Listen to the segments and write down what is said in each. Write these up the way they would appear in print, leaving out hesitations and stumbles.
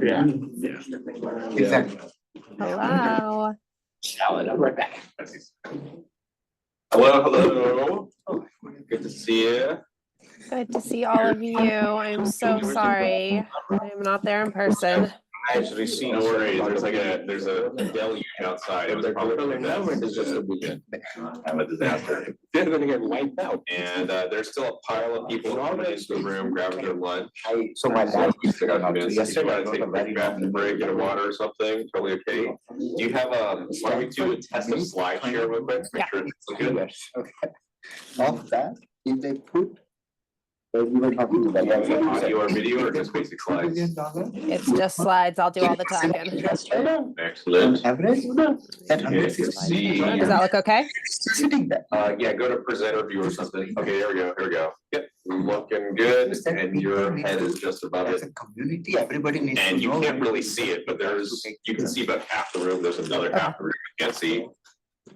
Yeah. Exactly. Hello. Salad. I'm right back. Hello. Good to see you. Good to see all of you. I'm so sorry. I'm not there in person. I actually see. No worries. There's a deluge outside. It was probably is just a weekend. I'm a disaster. They're gonna get wiped out. And there's still a pile of people coming into the room, grabbing their lunch. So my dad Yesterday, I yesterday take a quick bathroom break, get a water or something. Totally okay. Do you have why don't we do a test of slide share real quick? Make sure it's looking good. Okay. Of that, if they put. We were talking about Audio or video or just basic slides? It's just slides. I'll do all the talking. Excellent. Average? At Okay, let's see. Does that look okay? Sitting there. Yeah, go to presenter view or something. Okay, there we go, here we go. Yep, looking good, and your head is just above As it. a community, everybody needs to know. And you can't really see it, but you can see about half the room, there's another half the room you can't see.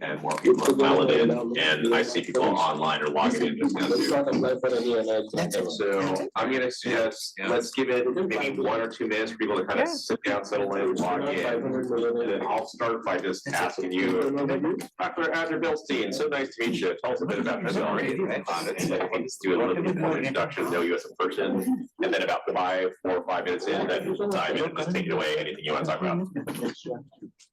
And more people are dialed in, and I see people online are logging in just now too. So I'm gonna suggest, let's give it maybe 1 or 2 minutes for people to kind of sit down, settle in, log in. And then I'll start by just asking you, Dr. Adler Milstein, so nice to meet you. Tell us a bit about yourself. Let's do a little bit more introduction, know you as a person, and then about 4 or 5 minutes in, then dive in and just take it away, anything you want to talk about.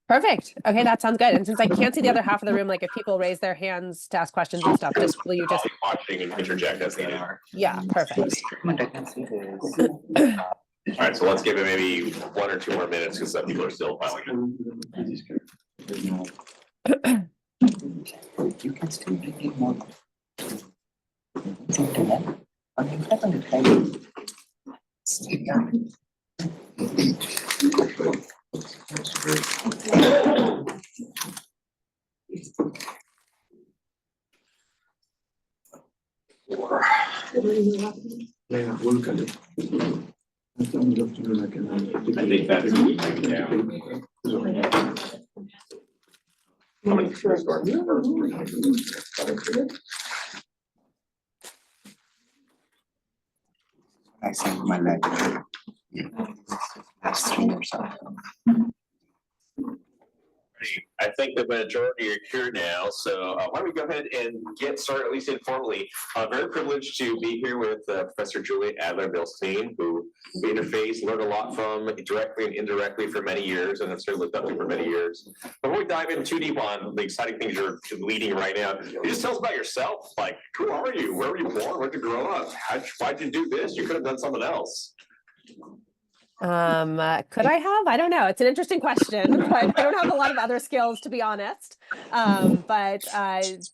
Perfect. Okay, that sounds good. And since I can't see the other half of the room, like if people raise their hands to ask questions and stuff, will you just Watching and interject as needed. Yeah, perfect. All right, so let's give it maybe 1 or 2 more minutes because some people are still piling in. You can still bring in more. Yeah, look at it. I think that's yeah. How many stores are I sent my library. Last 3 years. I think the majority are here now, so why don't we go ahead and get started, at least informally. I'm very privileged to be here with Professor Julie Adler Milstein, who we interface, learned a lot from directly and indirectly for many years, and I've certainly looked up to for many years. Before we dive in too deep on the exciting things you're leading right now, can you just tell us about yourself? Like, who are you? Where were you born? Where'd you grow up? Why'd you do this? You could have done something else. Could I have? I don't know. It's an interesting question, but I don't have a lot of other skills, to be honest. But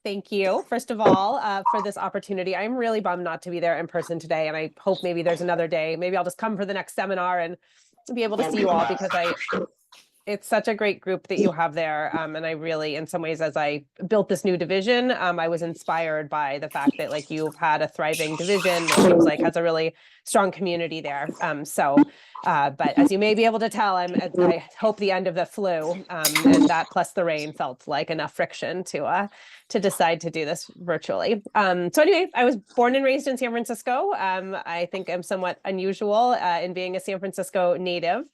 thank you, first of all, for this opportunity. I'm really bummed not to be there in person today, and I hope maybe there's another day. Maybe I'll just come for the next seminar and be able to see you all, because it's such a great group that you have there. And I really, in some ways, as I built this new division, I was inspired by the fact that like you've had a thriving division that seems like has a really strong community there. But as you may be able to tell, I hope the end of the flu, and that plus the rain felt like enough friction to decide to do this virtually. So anyway, I was born and raised in San Francisco. I think I'm somewhat unusual in being a San Francisco native.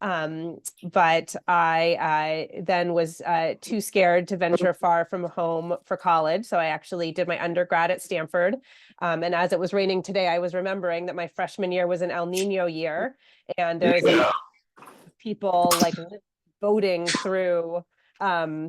But I then was too scared to venture far from home for college. So I actually did my undergrad at Stanford. And as it was raining today, I was remembering that my freshman year was an El Nino year. And there's people like boating through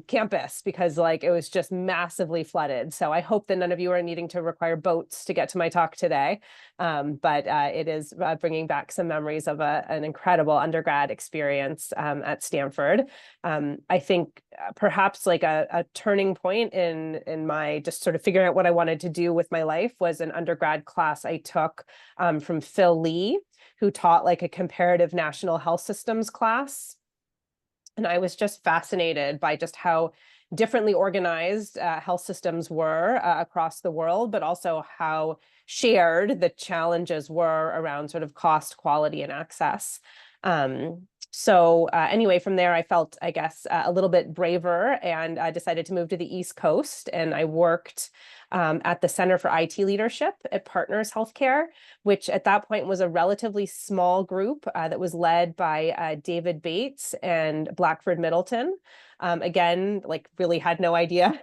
campus because like it was just massively flooded. So I hope that none of you are needing to require boats to get to my talk today. But it is bringing back some memories of an incredible undergrad experience at Stanford. I think perhaps like a turning point in my just sort of figuring out what I wanted to do with my life was an undergrad class I took from Phil Lee, who taught like a comparative national health systems class. And I was just fascinated by just how differently organized health systems were across the world, but also how shared the challenges were around sort of cost, quality, and access. So anyway, from there, I felt, I guess, a little bit braver and decided to move to the East Coast. And I worked at the Center for IT Leadership at Partners Healthcare, which at that point was a relatively small group that was led by David Bates and Blackford Middleton. Again, like really had no idea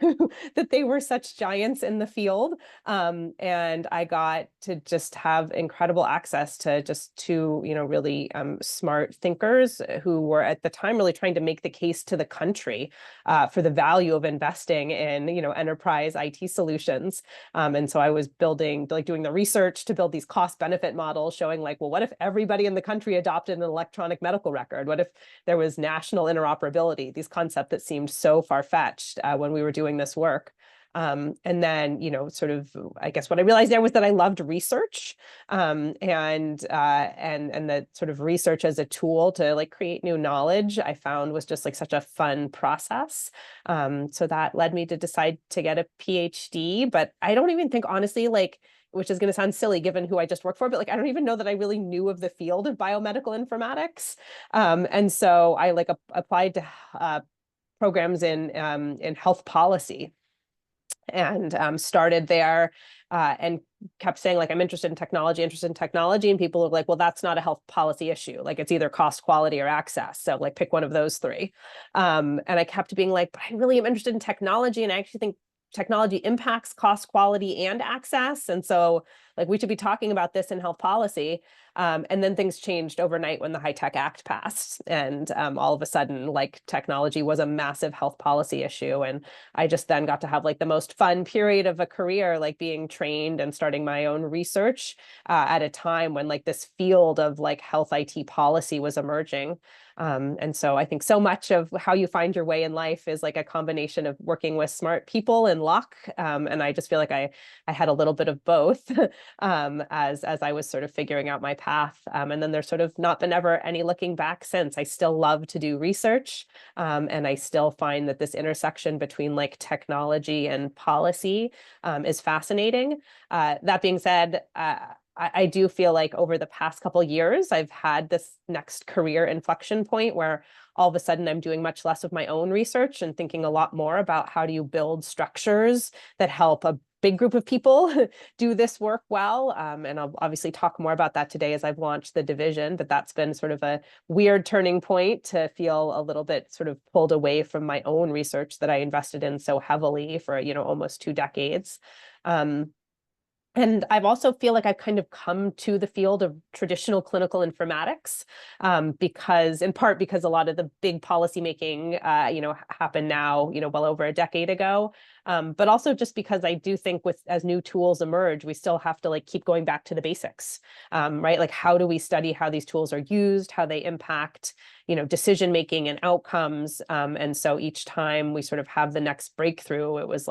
that they were such giants in the field. And I got to just have incredible access to just two, really smart thinkers who were at the time really trying to make the case to the country for the value of investing in, enterprise IT solutions. And so I was doing the research to build these cost benefit models showing like, well, what if everybody in the country adopted an electronic medical record? What if there was national interoperability? These concepts that seemed so far-fetched when we were doing this work. And then, I guess what I realized there was that I loved research, and that sort of research as a tool to like create new knowledge, I found was just like such a fun process. So that led me to decide to get a PhD, but I don't even think honestly, which is going to sound silly given who I just worked for, but I don't even know that I really knew of the field of biomedical informatics. And so I applied to programs in health policy and started there and kept saying I'm interested in technology. And people are like, well, that's not a health policy issue. It's either cost, quality, or access. So pick one of those three. And I kept being like, but I really am interested in technology. And I actually think technology impacts cost, quality, and access. And so we should be talking about this in health policy. And then things changed overnight when the HITECH Act passed. And all of a sudden, technology was a massive health policy issue. And I just then got to have the most fun period of a career, being trained and starting my own research at a time when this field of health IT policy was emerging. And so I think so much of how you find your way in life is a combination of working with smart people and luck. And I just feel like I had a little bit of both as I was sort of figuring out my path. And then there's sort of not been ever any looking back since. I still love to do research. And I still find that this intersection between technology and policy is fascinating. That being said, I do feel like over the past couple of years, I've had this next career inflection point where all of a sudden I'm doing much less of my own research and thinking a lot more about how do you build structures that help a big group of people do this work well. And I'll obviously talk more about that today as I've launched the division, but that's been sort of a weird turning point to feel a little bit sort of pulled away from my own research that I invested in so heavily for, almost 2 decades. And I've also feel like I've kind of come to the field of traditional clinical informatics because a lot of the big policymaking, happened now, well over a decade ago. But also just because I do think as new tools emerge, we still have to keep going back to the basics, right? How do we study how these tools are used, how they impact, decision making and outcomes. And so each time we sort of have the next breakthrough, it was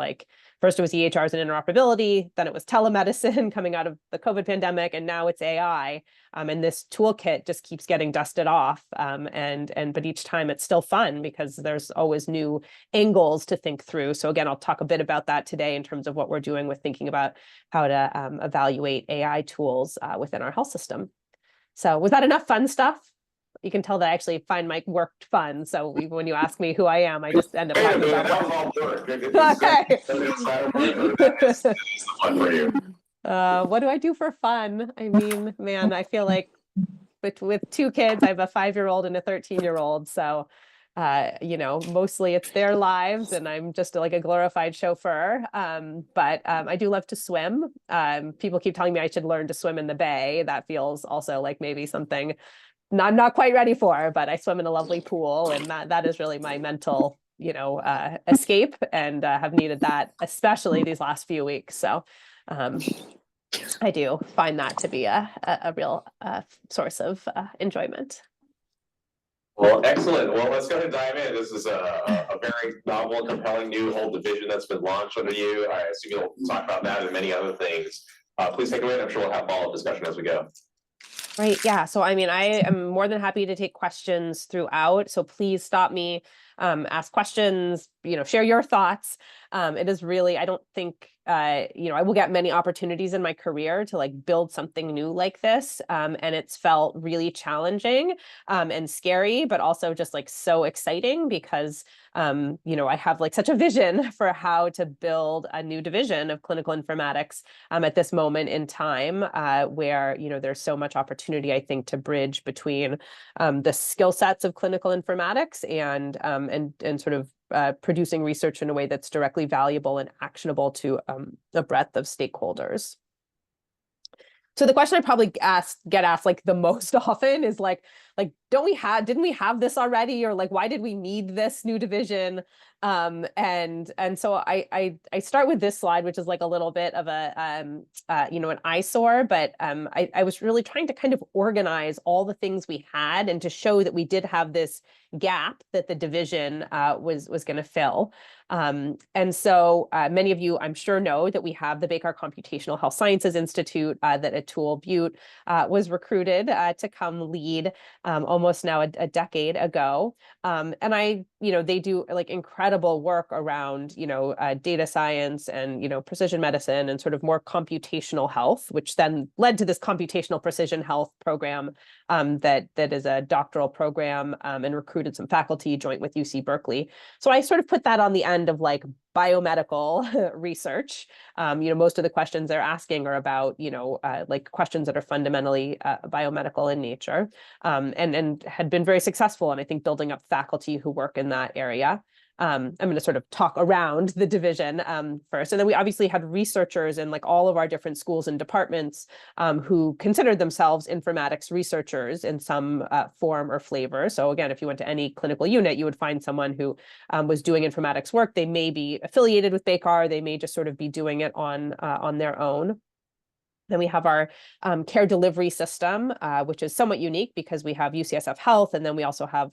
first it was EHRs and interoperability, then it was telemedicine coming out of the COVID pandemic, and now it's AI. And this toolkit just keeps getting dusted off. But each time it's still fun because there's always new angles to think through. So again, I'll talk a bit about that today in terms of what we're doing with thinking about how to evaluate AI tools within our health system. So was that enough fun stuff? You can tell that I actually find my work fun. So when you ask me who I am, I just end up talking about that was all work. Okay. What do I do for fun? I mean, man, I feel like with 2 kids, I have a 5-year-old and a 13-year-old. So, mostly it's their lives and I'm just a glorified chauffeur. But I do love to swim. People keep telling me I should learn to swim in the bay. That feels also like maybe something I'm not quite ready for, but I swim in a lovely pool, and that is really my mental, escape, and have needed that, especially these last few weeks. So I do find that to be a real source of enjoyment. Well, excellent. Well, let's go ahead and dive in. This is a very novel, compelling new whole division that's been launched under you. I assume you'll talk about that and many other things. Please take it away. I'm sure we'll have follow-up discussion as we go. Right. Yeah. So, I mean, I am more than happy to take questions throughout. So please stop me ask questions, share your thoughts. It is really, I don't think, I will get many opportunities in my career to like build something new like this. And it's felt really challenging and scary, but also just like so exciting because I have like such a vision for how to build a new division of clinical informatics at this moment in time where, there's so much opportunity, I think, to bridge between the skill sets of clinical informatics and sort of producing research in a way that's directly valuable and actionable to a breadth of stakeholders. So the question I probably get asked like the most often is like didn't we have this already, or like why did we need this new division? And so I start with this slide, which is like a little bit of a an eyesore, but I was really trying to kind of organize all the things we had and to show that we did have this gap that the division was going to fill. And so many of you, I'm sure, know that we have the Baker Computational Health Sciences Institute that Atul Butte was recruited to come lead almost now a decade ago. And they do like incredible work around, data science and, precision medicine and sort of more computational health, which then led to this computational precision health program that is a doctoral program and recruited some faculty joint with UC Berkeley. So I sort of put that on the end of like biomedical research. Most of the questions they're asking are about, like questions that are fundamentally biomedical in nature, and had been very successful. And I think building up faculty who work in that area. I'm going to sort of talk around the division first. And then we obviously had researchers in like all of our different schools and departments who considered themselves informatics researchers in some form or flavor. So again, if you went to any clinical unit, you would find someone who was doing informatics work. They may be affiliated with Baker. They may just sort of be doing it on their own. Then we have our care delivery system, which is somewhat unique because we have UCSF Health, and then we also have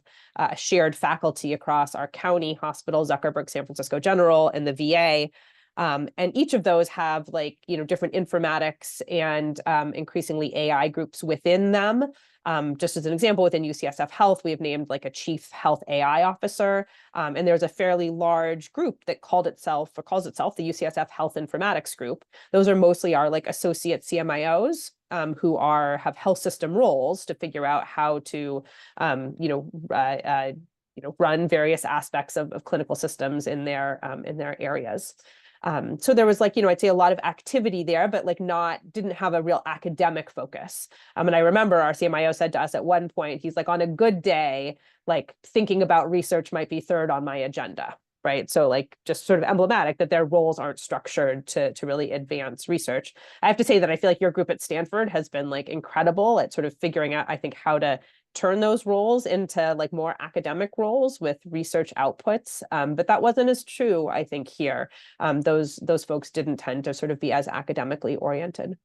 shared faculty across our county hospital, Zuckerberg San Francisco General, and the VA. And each of those have like, different informatics and increasingly AI groups within them. Just as an example, within UCSF Health, we have named like a chief health AI officer. And there's a fairly large group that calls itself the UCSF Health Informatics Group. Those are mostly our like associate CMIOs who have health system roles to figure out how to, run various aspects of clinical systems in their areas. So there was like, I'd say a lot of activity there, but like didn't have a real academic focus. And I remember our CMIO said to us at one point, he's like, on a good day, like thinking about research might be third on my agenda, right? So like just sort of emblematic that their roles aren't structured to really advance research. I have to say that I feel like your group at Stanford has been like incredible at sort of figuring out, I think, how to turn those roles into like more academic roles with research outputs. But that wasn't as true, I think, here. Those folks didn't tend to sort of be as academically oriented.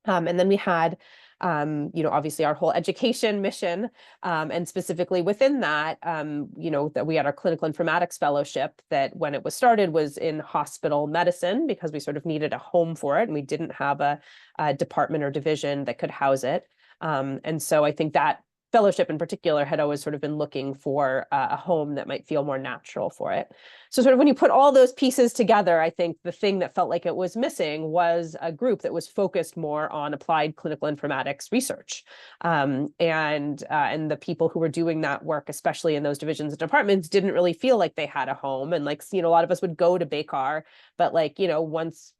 And then we had, obviously our whole education mission, and specifically within that, that we had our clinical informatics fellowship that when it was started was in hospital medicine because we sort of needed a home for it and we didn't have a department or division that could house it. And so I think that fellowship in particular had always sort of been looking for a home that might feel more natural for it. So sort of when you put all those pieces together, I think the thing that felt like it was missing was a group that was focused more on applied clinical informatics research. And the people who were doing that work, especially in those divisions and departments, didn't really feel like they had a home. And like, a lot of us would go to Baker, but like, once,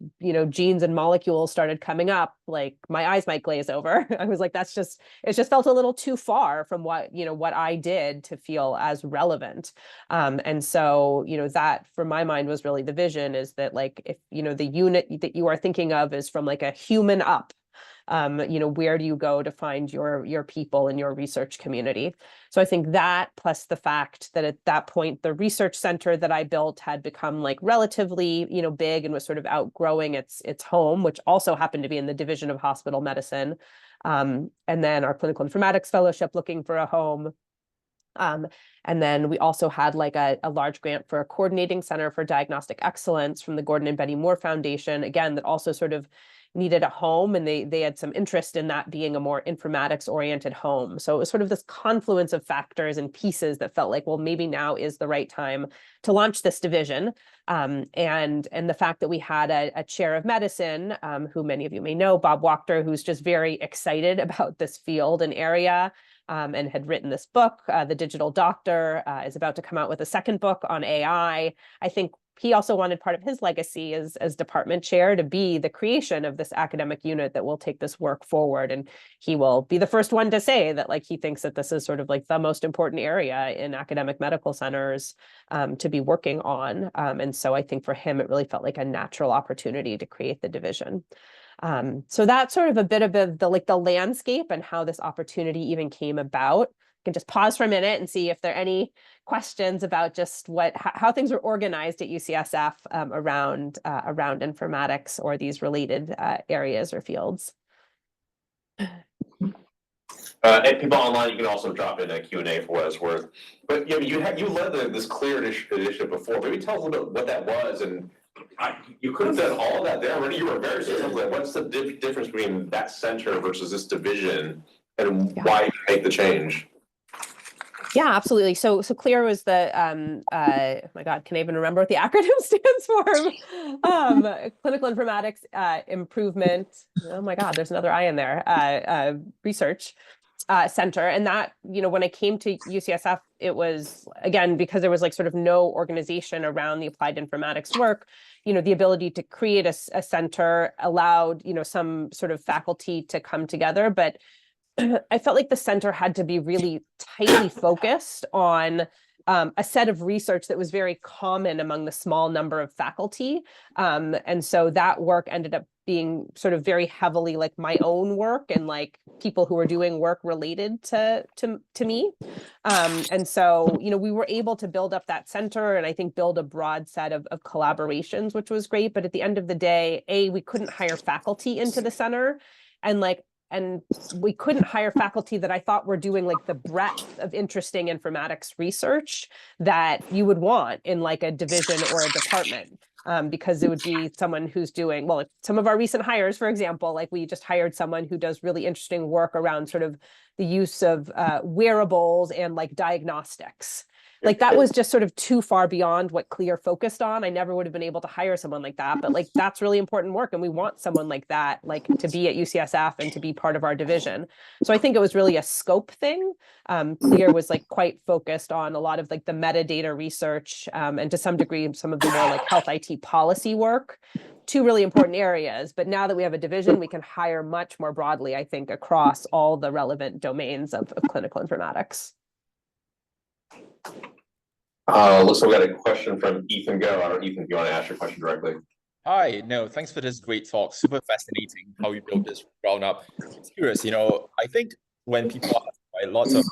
genes and molecules started coming up, like my eyes might glaze over. I was like, it just felt a little too far from what I did to feel as relevant. And so, that for my mind was really the vision, is that like, if, the unit that you are thinking of is from like a human up, where do you go to find your people in your research community? So I think that, plus the fact that at that point, the research center that I built had become like relatively, big and was sort of outgrowing its home, which also happened to be in the Division of Hospital Medicine. And then our clinical informatics fellowship looking for a home. And then we also had like a large grant for a coordinating center for diagnostic excellence from the Gordon and Betty Moore Foundation, again, that also sort of, needed a home, and they had some interest in that being a more informatics oriented home. So it was sort of this confluence of factors and pieces that felt like, well, maybe now is the right time to launch this division. And the fact that we had a chair of medicine, who many of you may know, Bob Wachter, who's just very excited about this field and area, and had written this book. The Digital Doctor is about to come out with a second book on AI. I think he also wanted part of his legacy as department chair to be the creation of this academic unit that will take this work forward. And he will be the first one to say that, like, he thinks that this is sort of like the most important area in academic medical centers to be working on. And so I think for him, it really felt like a natural opportunity to create the division. So that's sort of a bit of the landscape and how this opportunity even came about. I can just pause for a minute and see if there are any questions about just how things are organized at UCSF around informatics or these related areas or fields. And people online, you can also drop in a Q&A for what it's worth. But you led this CLEAR initiative before. Maybe tell us a little bit what that was, and you could have done all of that there already. You were very successful. What's the difference between that center versus this division, and why you make the change? Yeah, absolutely. So CLEAR was the oh my God, can I even remember what the acronym stands for? Clinical Informatics Improvement. Oh my God, there's another I in there. Research Center. And that, when I came to UCSF, it was, again, because there was like sort of no organization around the applied informatics work, the ability to create a center allowed, some sort of faculty to come together. But I felt like the center had to be really tightly focused on a set of research that was very common among the small number of faculty. And so that work ended up being sort of very heavily like my own work and like people who were doing work related to me. And so, we were able to build up that center and I think build a broad set of collaborations, which was great. But at the end of the day, we couldn't hire faculty into the center. And we couldn't hire faculty that I thought were doing like the breadth of interesting informatics research that you would want in like a division or a department, because it would be someone who's doing, well, some of our recent hires, for example, like we just hired someone who does really interesting work around sort of the use of wearables and like diagnostics. Like that was just sort of too far beyond what CLEAR focused on. I never would have been able to hire someone like that, but like that's really important work. And we want someone like that, like to be at UCSF and to be part of our division. So I think it was really a scope thing. CLEAR was like quite focused on a lot of like the metadata research and to some degree, some of the more like health IT policy work. Two really important areas. But now that we have a division, we can hire much more broadly, I think, across all the relevant domains of clinical informatics. Looks like we got a question from Ethan Go. I don't know, Ethan, if you want to ask your question directly. Hi, no, thanks for this great talk. Super fascinating how you built this ground up. It's curious, I think when people ask lots of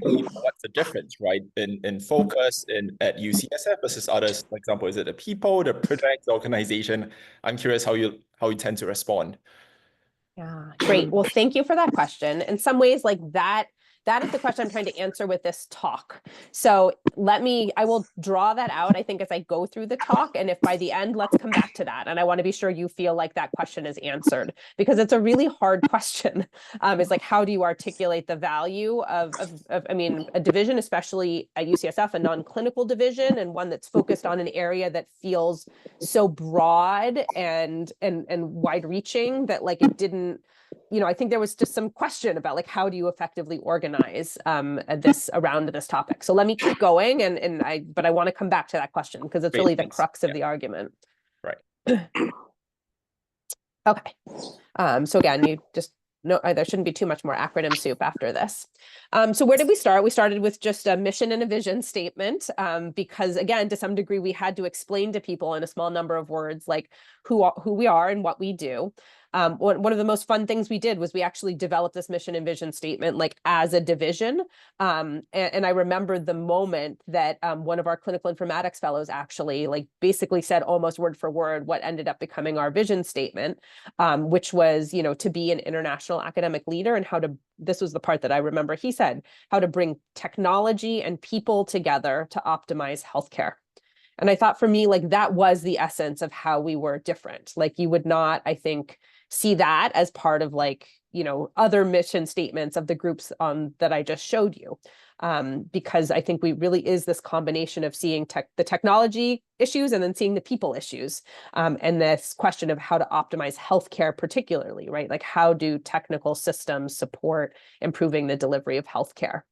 like, what's the difference, right? In focus at UCSF versus others, for example, is it the people, the project, the organization? I'm curious how you tend to respond. Yeah, great. Well, thank you for that question. In some ways, like that is the question I'm trying to answer with this talk. So I will draw that out, I think, as I go through the talk. And if by the end, let's come back to that. And I want to be sure you feel like that question is answered because it's a really hard question. It's like, how do you articulate the value of a division, especially at UCSF, a non-clinical division, and one that's focused on an area that feels so broad and wide reaching that like it didn't, I think there was just some question about like, how do you effectively organize this around this topic? So let me keep going but I want to come back to that question because it's really the crux of the argument. Right. Okay. So again, you just no, there shouldn't be too much more acronym soup after this. So where did we start? We started with just a mission and a vision statement because again, to some degree, we had to explain to people in a small number of words, like who we are and what we do. One of the most fun things we did was we actually developed this mission and vision statement like as a division. And I remember the moment that one of our clinical informatics fellows actually like basically said almost word for word what ended up becoming our vision statement, which was, to be an international academic leader and this was the part that I remember he said, how to bring technology and people together to optimize healthcare. And I thought for me, like that was the essence of how we were different. Like you would not, I think, see that as part of like, other mission statements of the groups that I just showed you. Because I think we really is this combination of seeing the technology issues and then seeing the people issues. And this question of how to optimize healthcare particularly, right? Like how do technical systems support improving the delivery of healthcare?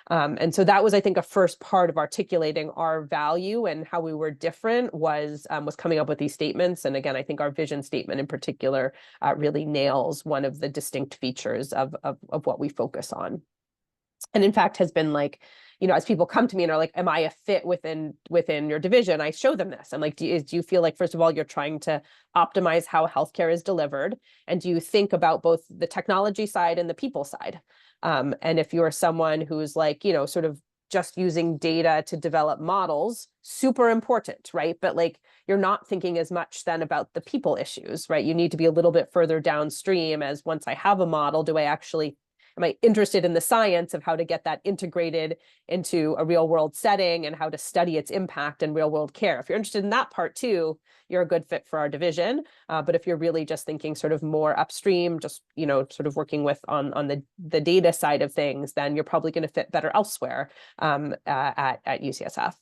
And so that was, I think, a first part of articulating our value and how we were different was coming up with these statements. And again, I think our vision statement in particular really nails one of the distinct features of what we focus on. And in fact, has been like, as people come to me and are like, am I a fit within your division? I show them this. I'm like, do you feel like, first of all, you're trying to optimize how healthcare is delivered? And do you think about both the technology side and the people side? And if you're someone who's like, sort of just using data to develop models, super important, right? But like, you're not thinking as much then about the people issues, right? You need to be a little bit further downstream as once I have a model, am I interested in the science of how to get that integrated into a real world setting and how to study its impact in real world care? If you're interested in that part too, you're a good fit for our division. But if you're really just thinking sort of more upstream, just, sort of working with on the data side of things, then you're probably going to fit better elsewhere at UCSF.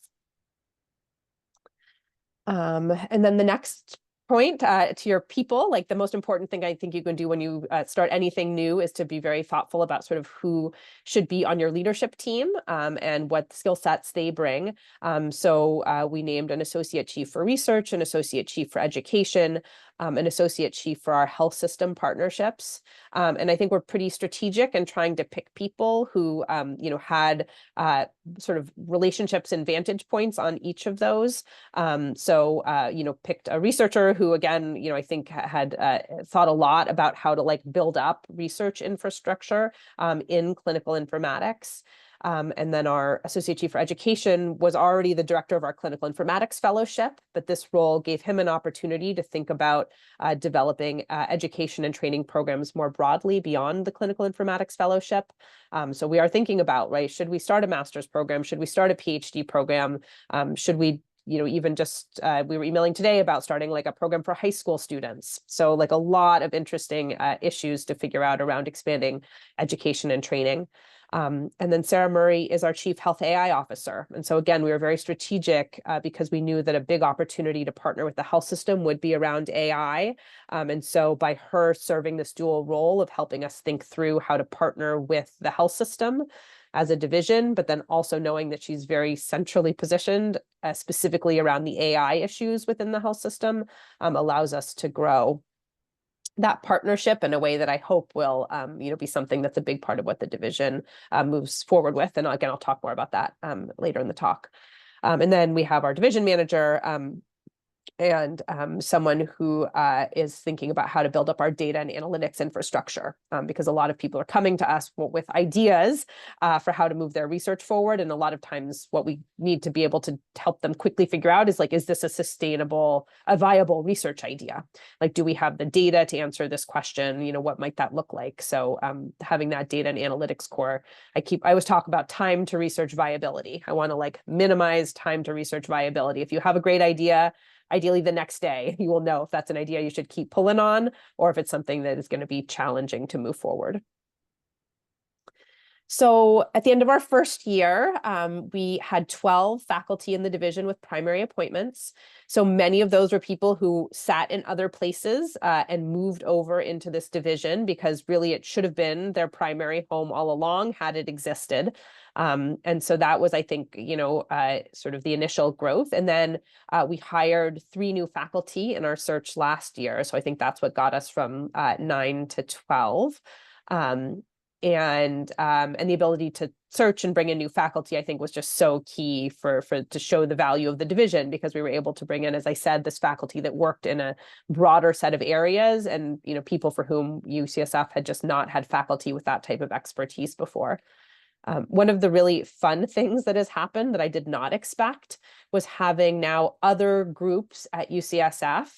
And then the next point to your people, like the most important thing I think you can do when you start anything new is to be very thoughtful about sort of who should be on your leadership team and what skill sets they bring. So we named an associate chief for research, an associate chief for education, an associate chief for our health system partnerships. And I think we're pretty strategic in trying to pick people who, had sort of relationships and vantage points on each of those. Picked a researcher who, again, I think had thought a lot about how to like build up research infrastructure in clinical informatics. And then our associate chief for education was already the director of our clinical informatics fellowship, but this role gave him an opportunity to think about developing education and training programs more broadly beyond the clinical informatics fellowship. So we are thinking about, right, should we start a master's program? Should we start a PhD program? Should we even just, we were emailing today about starting like a program for high school students. So like a lot of interesting issues to figure out around expanding education and training. And then Sarah Murray is our Chief Health AI Officer. And so again, we were very strategic because we knew that a big opportunity to partner with the health system would be around AI. And so by her serving this dual role of helping us think through how to partner with the health system as a division, but then also knowing that she's very centrally positioned specifically around the AI issues within the health system allows us to grow that partnership in a way that I hope will, be something that's a big part of what the division moves forward with. And again, I'll talk more about that later in the talk. And then we have our division manager and someone who is thinking about how to build up our data and analytics infrastructure, because a lot of people are coming to us with ideas for how to move their research forward. And a lot of times what we need to be able to help them quickly figure out is like, is this a viable research idea? Like, do we have the data to answer this question? What might that look like? So having that data and analytics core, I always talk about time to research viability. I want to like minimize time to research viability. If you have a great idea, ideally the next day, you will know if that's an idea you should keep pulling on or if it's something that is going to be challenging to move forward. So at the end of our first year, we had 12 faculty in the division with primary appointments. So many of those were people who sat in other places and moved over into this division because really it should have been their primary home all along had it existed. And so that was, I think, sort of the initial growth. And then we hired 3 new faculty in our search last year. So I think that's what got us from 9 to 12. And the ability to search and bring in new faculty, I think, was just so key to show the value of the division, because we were able to bring in, as I said, this faculty that worked in a broader set of areas and, people for whom UCSF had just not had faculty with that type of expertise before. One of the really fun things that has happened that I did not expect was having now other groups at UCSF.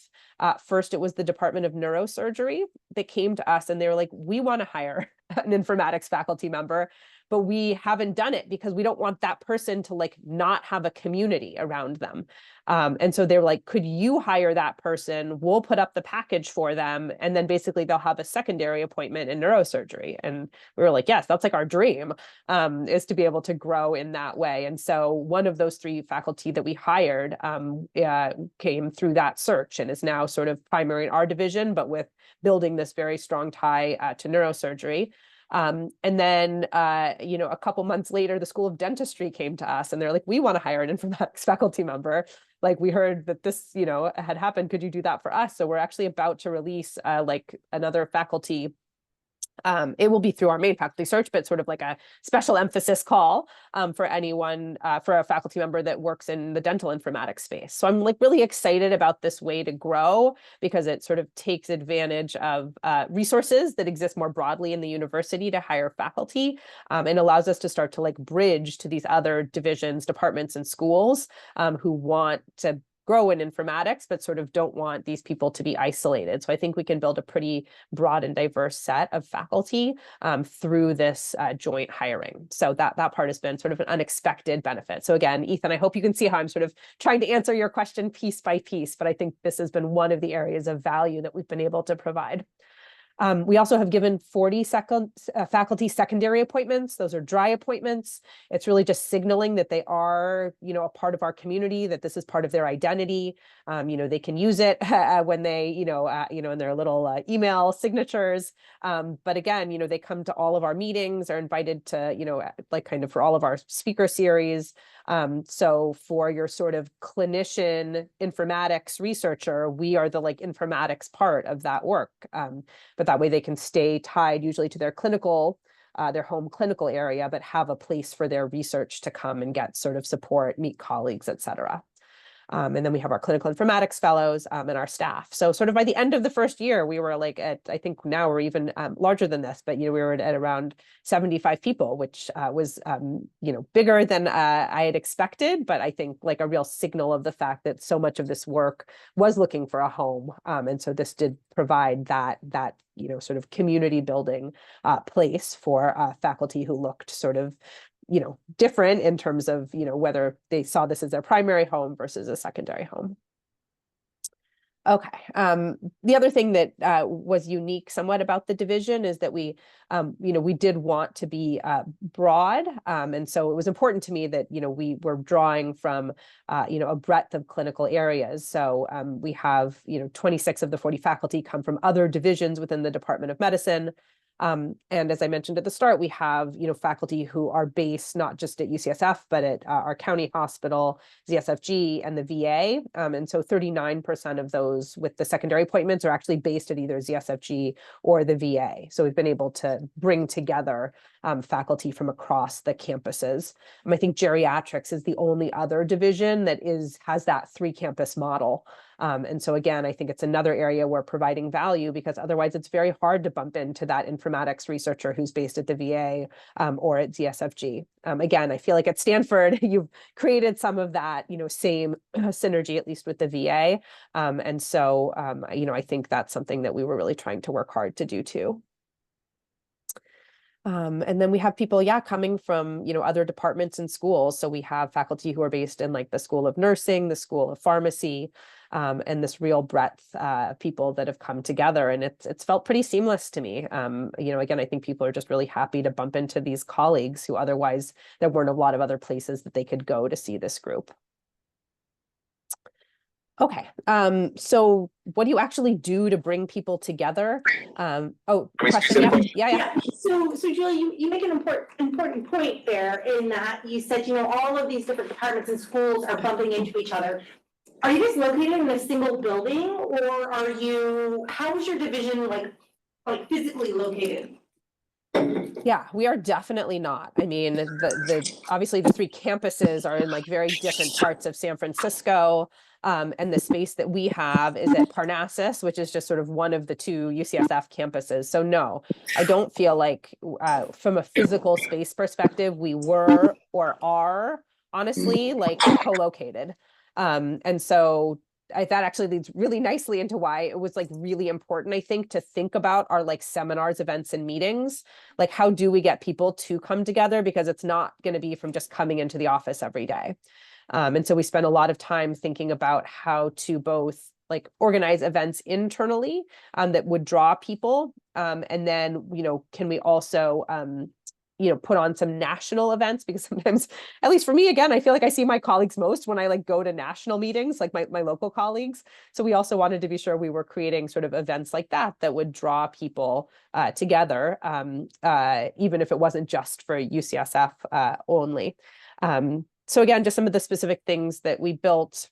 First, it was the Department of Neurosurgery that came to us and they were like, we want to hire an informatics faculty member, but we haven't done it because we don't want that person to like not have a community around them. And so they're like, could you hire that person? We'll put up the package for them. And then basically they'll have a secondary appointment in neurosurgery. And we were like, yes, that's like our dream, is to be able to grow in that way. And so one of those 3 faculty that we hired came through that search and is now sort of primary in our division, but with building this very strong tie to neurosurgery. And then, a couple months later, the School of Dentistry came to us and they're like, we want to hire an informatics faculty member. Like we heard that this, had happened. Could you do that for us? So we're actually about to release like another faculty. It will be through our main faculty search, but sort of like a special emphasis call for anyone, for a faculty member that works in the dental informatics space. So I'm like really excited about this way to grow because it sort of takes advantage of resources that exist more broadly in the university to hire faculty, and allows us to start to like bridge to these other divisions, departments, and schools who want to grow in informatics, but sort of don't want these people to be isolated. So I think we can build a pretty broad and diverse set of faculty through this joint hiring. So that part has been sort of an unexpected benefit. So again, Ethan, I hope you can see how I'm sort of trying to answer your question piece by piece, but I think this has been one of the areas of value that we've been able to provide. We also have given 40 faculty secondary appointments. Those are dry appointments. It's really just signaling that they are, a part of our community, that this is part of their identity. They can use it when they, in their little email signatures. But again, they come to all of our meetings, are invited to, like kind of for all of our speaker series. So for your sort of clinician informatics researcher, we are the like informatics part of that work. But that way they can stay tied usually to their home clinical area, but have a place for their research to come and get sort of support, meet colleagues, et cetera. And then we have our clinical informatics fellows and our staff. So sort of by the end of the first year, we were like I think now we're even larger than this, but, we were at around 75 people, which was, bigger than I had expected, but I think like a real signal of the fact that so much of this work was looking for a home. And so this did provide that sort of community building place for faculty who looked sort of different in terms of, whether they saw this as their primary home versus a secondary home. Okay. The other thing that was unique somewhat about the division is that we did want to be broad. And so it was important to me that, we were drawing from, a breadth of clinical areas. So we have, 26 of the 40 faculty come from other divisions within the Department of Medicine. And as I mentioned at the start, we have, faculty who are based not just at UCSF, but at our county hospital, ZSFG, and the VA. And so 39% of those with the secondary appointments are actually based at either ZSFG or the VA. So we've been able to bring together faculty from across the campuses. I think geriatrics is the only other division that has that 3-campus model. And so again, I think it's another area where providing value, because otherwise it's very hard to bump into that informatics researcher who's based at the VA or at ZSFG. Again, I feel like at Stanford, you've created some of that, same synergy, at least with the VA. And so, I think that's something that we were really trying to work hard to do too. And then we have people, coming from, other departments and schools. So we have faculty who are based in like the School of Nursing, the School of Pharmacy, and this real breadth of people that have come together. And it's felt pretty seamless to me. Again, I think people are just really happy to bump into these colleagues who otherwise there weren't a lot of other places that they could go to see this group. Okay, so what do you actually do to bring people together? Question, yeah. So Julie, you make an important point there in that you said, all of these different departments and schools are bumping into each other. Are you guys located in a single building, or how is your division like physically located? Yeah, we are definitely not. I mean, obviously the 3 campuses are in like very different parts of San Francisco. And the space that we have is at Parnassus, which is just sort of one of the 2 UCSF campuses. So no, I don't feel like from a physical space perspective, we were or are honestly like co-located. And so that actually leads really nicely into why it was like really important, I think, to think about our like seminars, events, and meetings. Like, how do we get people to come together? Because it's not going to be from just coming into the office every day. And so we spent a lot of time thinking about how to both like organize events internally that would draw people. And then, can we also, put on some national events, because sometimes, at least for me, again, I feel like I see my colleagues most when I like go to national meetings, like my local colleagues. So we also wanted to be sure we were creating sort of events like that would draw people together, even if it wasn't just for UCSF only. So again, just some of the specific things that we built.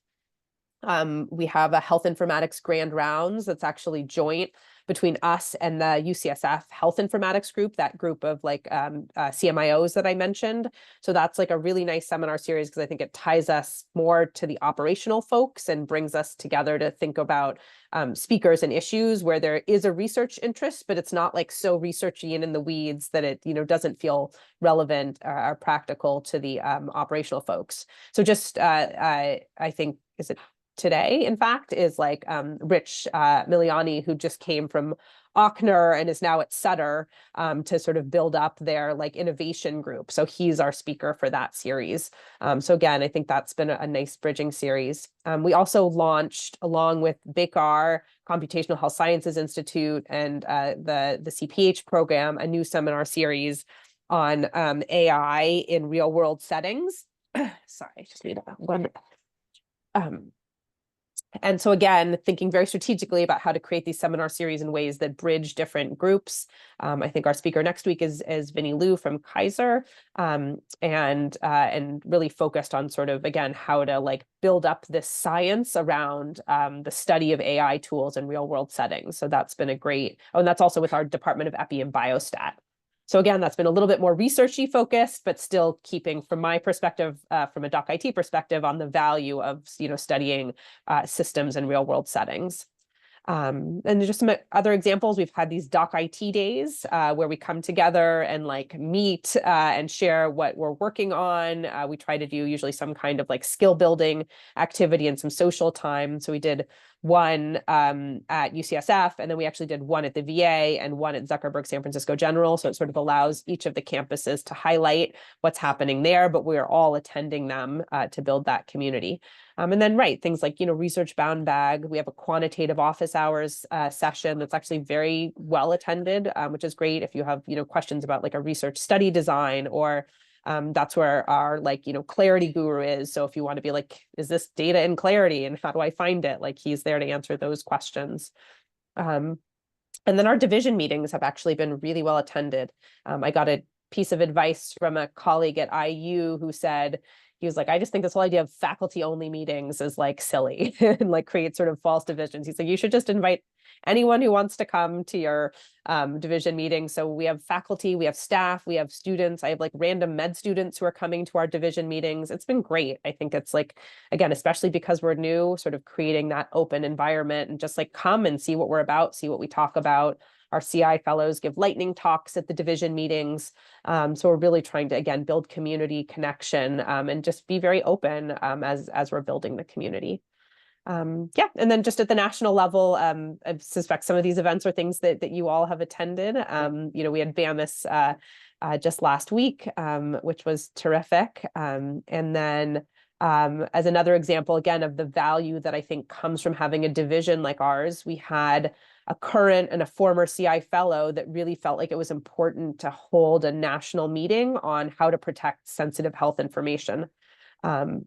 We have a health informatics grand rounds that's actually joint between us and the UCSF health informatics group, that group of like CMIOs that I mentioned. So that's like a really nice seminar series, because I think it ties us more to the operational folks and brings us together to think about speakers and issues where there is a research interest, but it's not like so researchy and in the weeds that it doesn't feel relevant or practical to the operational folks. So just I think, is it today, in fact, is like Rich Miliani, who just came from Ochsner and is now at Sutter to sort of build up their like innovation group. So he's our speaker for that series. So again, I think that's been a nice bridging series. We also launched, along with BICAR, Computational Health Sciences Institute, and the CPH program, a new seminar series on AI in real world settings. Sorry, I just need one. And so again, thinking very strategically about how to create these seminar series in ways that bridge different groups. I think our speaker next week is Vinny Liu from Kaiser, and really focused on sort of, again, how to like build up this science around the study of AI tools in real world settings. So that's been a great, and that's also with our Department of Epi and Biostat. So again, that's been a little bit more researchy focused, but still keeping, from my perspective, from a Doc IT perspective, on the value of studying systems in real world settings. And just some other examples, we've had these Doc IT days where we come together and like meet and share what we're working on. We try to do usually some kind of like skill building activity and some social time. So we did one at UCSF, and then we actually did one at the VA and one at Zuckerberg San Francisco General. So it sort of allows each of the campuses to highlight what's happening there, but we are all attending them to build that community. And then, things like, Research Bound Bag. We have a quantitative office hours session that's actually very well attended, which is great if you have, questions about like a research study design, or that's where our Clarity guru is. So if you want to be like, is this data in Clarity and how do I find it? Like, he's there to answer those questions. And then our division meetings have actually been really well attended. I got a piece of advice from a colleague at IU who said, he was like, I just think this whole idea of faculty only meetings is like silly and like create sort of false divisions. He's like, you should just invite anyone who wants to come to your division meeting. So we have faculty, we have staff, we have students. I have like random med students who are coming to our division meetings. It's been great. I think it's like, again, especially because we're new, sort of creating that open environment and just like come and see what we're about, see what we talk about. Our CI fellows give lightning talks at the division meetings. So we're really trying to, again, build community connection and just be very open as we're building the community. And then just at the national level, I suspect some of these events are things that you all have attended. We had BAMIS just last week, which was terrific. And then as another example, again, of the value that I think comes from having a division like ours, we had a current and a former CI fellow that really felt like it was important to hold a national meeting on how to protect sensitive health information. And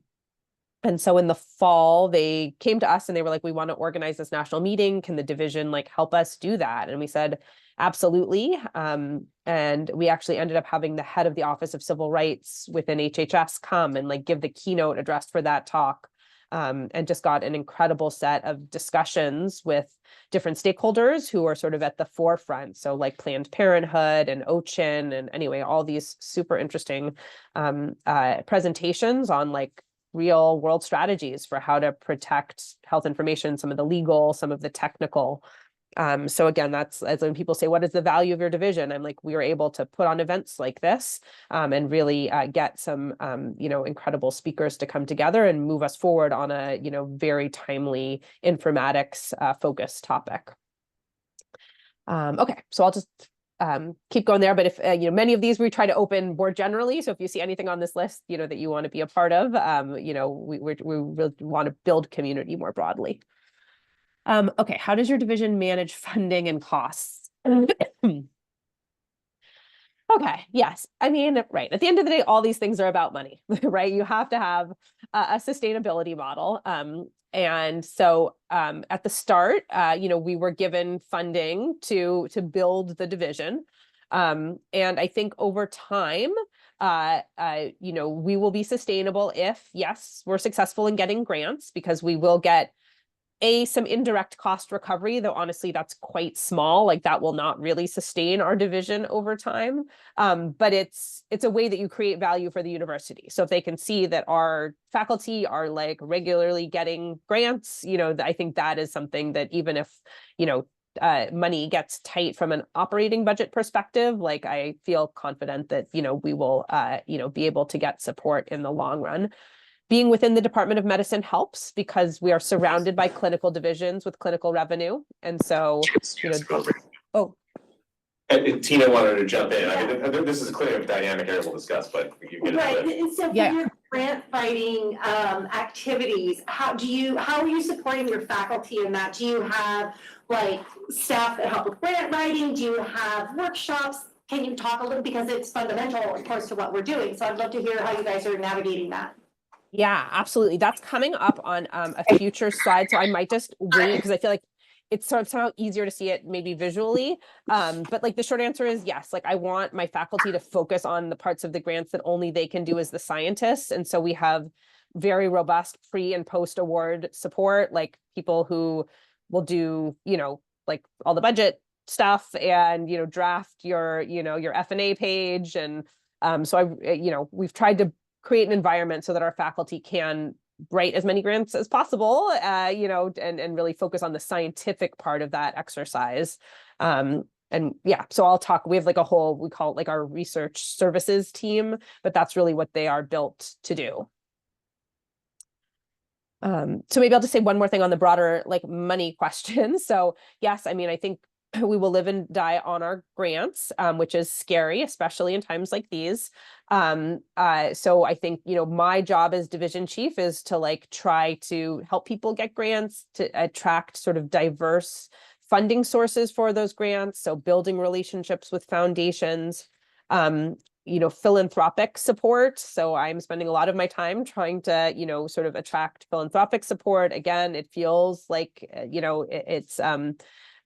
so in the fall, they came to us and they were like, we want to organize this national meeting. Can the division like help us do that? And we said, absolutely. And we actually ended up having the head of the Office of Civil Rights within HHS come and like give the keynote address for that talk. And just got an incredible set of discussions with different stakeholders who are sort of at the forefront. So like Planned Parenthood and OCHIN, and anyway, all these super interesting presentations on like real world strategies for how to protect health information, some of the legal, some of the technical. So again, that's as when people say, what is the value of your division? I'm like, we are able to put on events like this and really get some, incredible speakers to come together and move us forward on a, very timely informatics focused topic. Okay, so I'll just keep going there, but if, many of these we try to open more generally. So if you see anything on this list, that you want to be a part of, we really want to build community more broadly. Okay, how does your division manage funding and costs? Okay, yes. I mean, right. At the end of the day, all these things are about money, right? You have to have a sustainability model. And so at the start, we were given funding to build the division. And I think over time, we will be sustainable if, yes, we're successful in getting grants, because we will get some indirect cost recovery, though honestly that's quite small. Like that will not really sustain our division over time. But it's a way that you create value for the university. So if they can see that our faculty are like regularly getting grants, I think that is something that even if money gets tight from an operating budget perspective, like I feel confident that we will be able to get support in the long run. Being within the Department of Medicine helps because we are surrounded by clinical divisions with clinical revenue. And so, oh. And Tina wanted to jump in. I mean, this is a clear dynamic area we'll discuss, but you get Right, it. and so for your grant writing activities, how are you supporting your faculty in that? Do you have like staff that help with grant writing? Do you have workshops? Can you talk a little, because it's fundamental, of course, to what we're doing. So I'd love to hear how you guys are navigating that. Yeah, absolutely. That's coming up on a future slide. So I might just wait because I feel like it's somehow easier to see it maybe visually. But like the short answer is yes. Like I want my faculty to focus on the parts of the grants that only they can do as the scientists. And so we have very robust pre and post award support, like people who will do, like all the budget stuff and, draft your F&A page. And so we've tried to create an environment so that our faculty can write as many grants as possible, and really focus on the scientific part of that exercise. And yeah, so I'll talk, we have like we call it like our research services team, but that's really what they are built to do. So maybe I'll just say one more thing on the broader like money question. So yes, I mean, I think we will live and die on our grants, which is scary, especially in times like these. So I think, my job as division chief is to like try to help people get grants, to attract sort of diverse funding sources for those grants. So building relationships with foundations, philanthropic support. So I'm spending a lot of my time trying to, sort of attract philanthropic support. Again, it feels like, it's,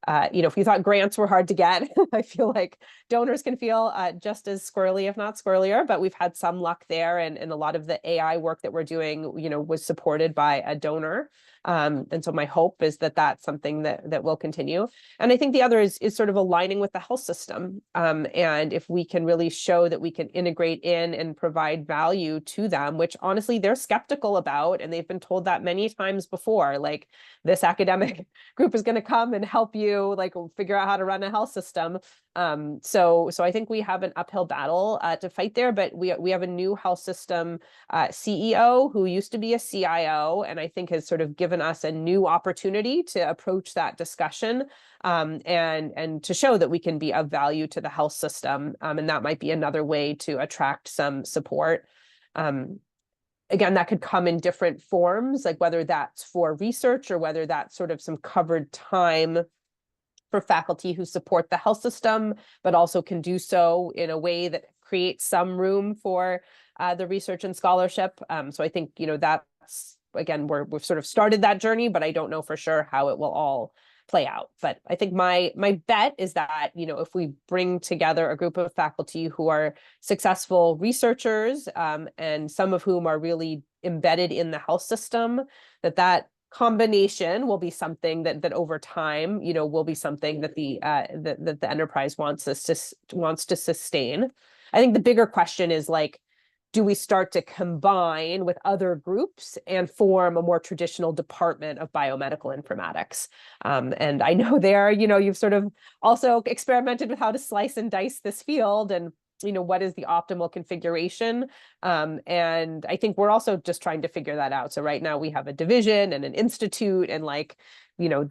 if you thought grants were hard to get, I feel like donors can feel just as squirrely, if not squirrelier, but we've had some luck there. And a lot of the AI work that we're doing, was supported by a donor. And so my hope is that that's something that will continue. And I think the other is sort of aligning with the health system. And if we can really show that we can integrate in and provide value to them, which honestly they're skeptical about, and they've been told that many times before, like this academic group is going to come and help you like figure out how to run a health system. So I think we have an uphill battle to fight there, but we have a new health system CEO who used to be a CIO, and I think has sort of given us a new opportunity to approach that discussion and to show that we can be of value to the health system. And that might be another way to attract some support. Again, that could come in different forms, like whether that's for research or whether that's sort of some covered time for faculty who support the health system, but also can do so in a way that creates some room for the research and scholarship. So I think, that's, again, we've sort of started that journey, but I don't know for sure how it will all play out. But I think my bet is that, if we bring together a group of faculty who are successful researchers, and some of whom are really embedded in the health system, that combination will be something that over time, will be something that the enterprise wants to sustain. I think the bigger question is like, do we start to combine with other groups and form a more traditional department of biomedical informatics? And I know there, you've sort of also experimented with how to slice and dice this field and, what is the optimal configuration? And I think we're also just trying to figure that out. So right now we have a division and an institute, and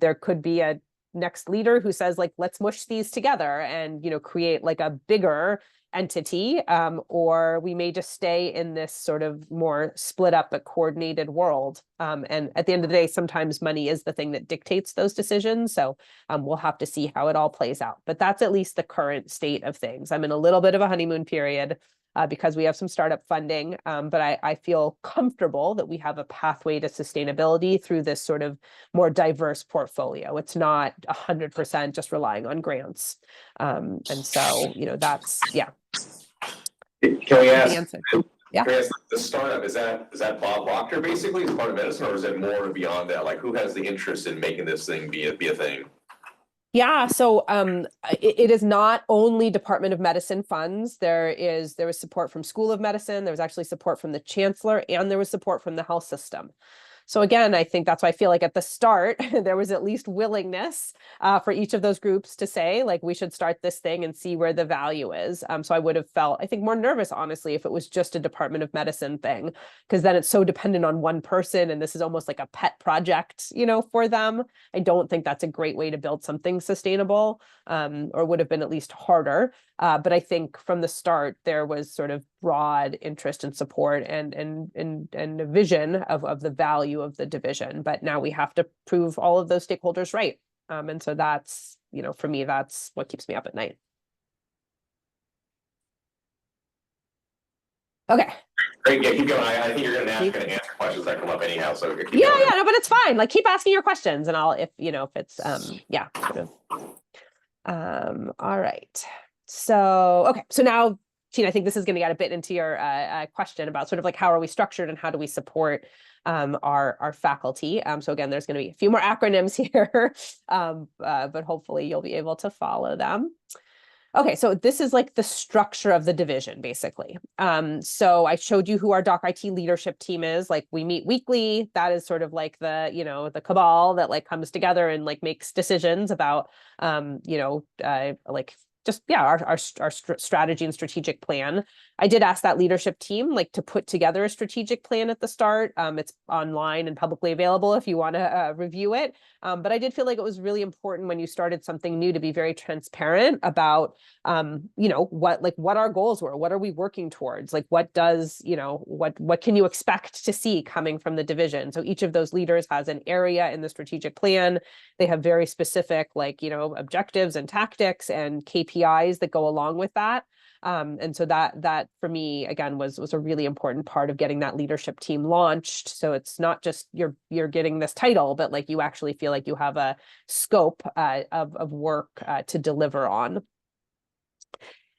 there could be a next leader who says let's mush these together and, create a bigger entity, or we may just stay in this sort of more split up but coordinated world. And at the end of the day, sometimes money is the thing that dictates those decisions. So we'll have to see how it all plays out. But that's at least the current state of things. I'm in a little bit of a honeymoon period because we have some startup funding, but I feel comfortable that we have a pathway to sustainability through this sort of more diverse portfolio. It's not 100% just relying on grants. And so, that's, yeah. Can we ask? The answer. Yeah. Can we ask the startup, is that Bob Proctor basically as part of medicine, or is it more beyond that? Who has the interest in making this thing be a thing? Yeah, so it is not only Department of Medicine funds. There was support from School of Medicine. There was actually support from the Chancellor, and there was support from the health system. So again, I think that's why I feel at the start, there was at least willingness for each of those groups to say, we should start this thing and see where the value is. So I would have felt, I think, more nervous, honestly, if it was just a Department of Medicine thing, because then it's so dependent on one person, and this is almost like a pet project, for them. I don't think that's a great way to build something sustainable, or would have been at least harder. But I think from the start, there was sort of broad interest and support and a vision of the value of the division. But now we have to prove all of those stakeholders right. And so that's, for me, that's what keeps me up at night. Okay. Great, yeah, keep going. I think you're going to answer questions that come up anyhow. So keep going. Yeah, no, but it's fine. Keep asking your questions, and I'll, if it's, yeah. Sort of. All right. So, okay. So now, Tina, I think this is going to get a bit into your question about sort of how are we structured and how do we support our faculty. So again, there's going to be a few more acronyms here, but hopefully you'll be able to follow them. Okay, so this is the structure of the division, basically. So I showed you who our Doc IT leadership team is. We meet weekly. That is sort of the, the cabal that comes together and makes decisions about, our strategy and strategic plan. I did ask that leadership team to put together a strategic plan at the start. It's online and publicly available if you want to review it. But I did feel it was really important when you started something new to be very transparent about, what our goals were. What are we working towards? What does, what can you expect to see coming from the division? So each of those leaders has an area in the strategic plan. They have very specific, objectives and tactics and KPIs that go along with that. And so that for me, again, was a really important part of getting that leadership team launched. So it's not just you're getting this title, but you actually feel like you have a scope of work to deliver on.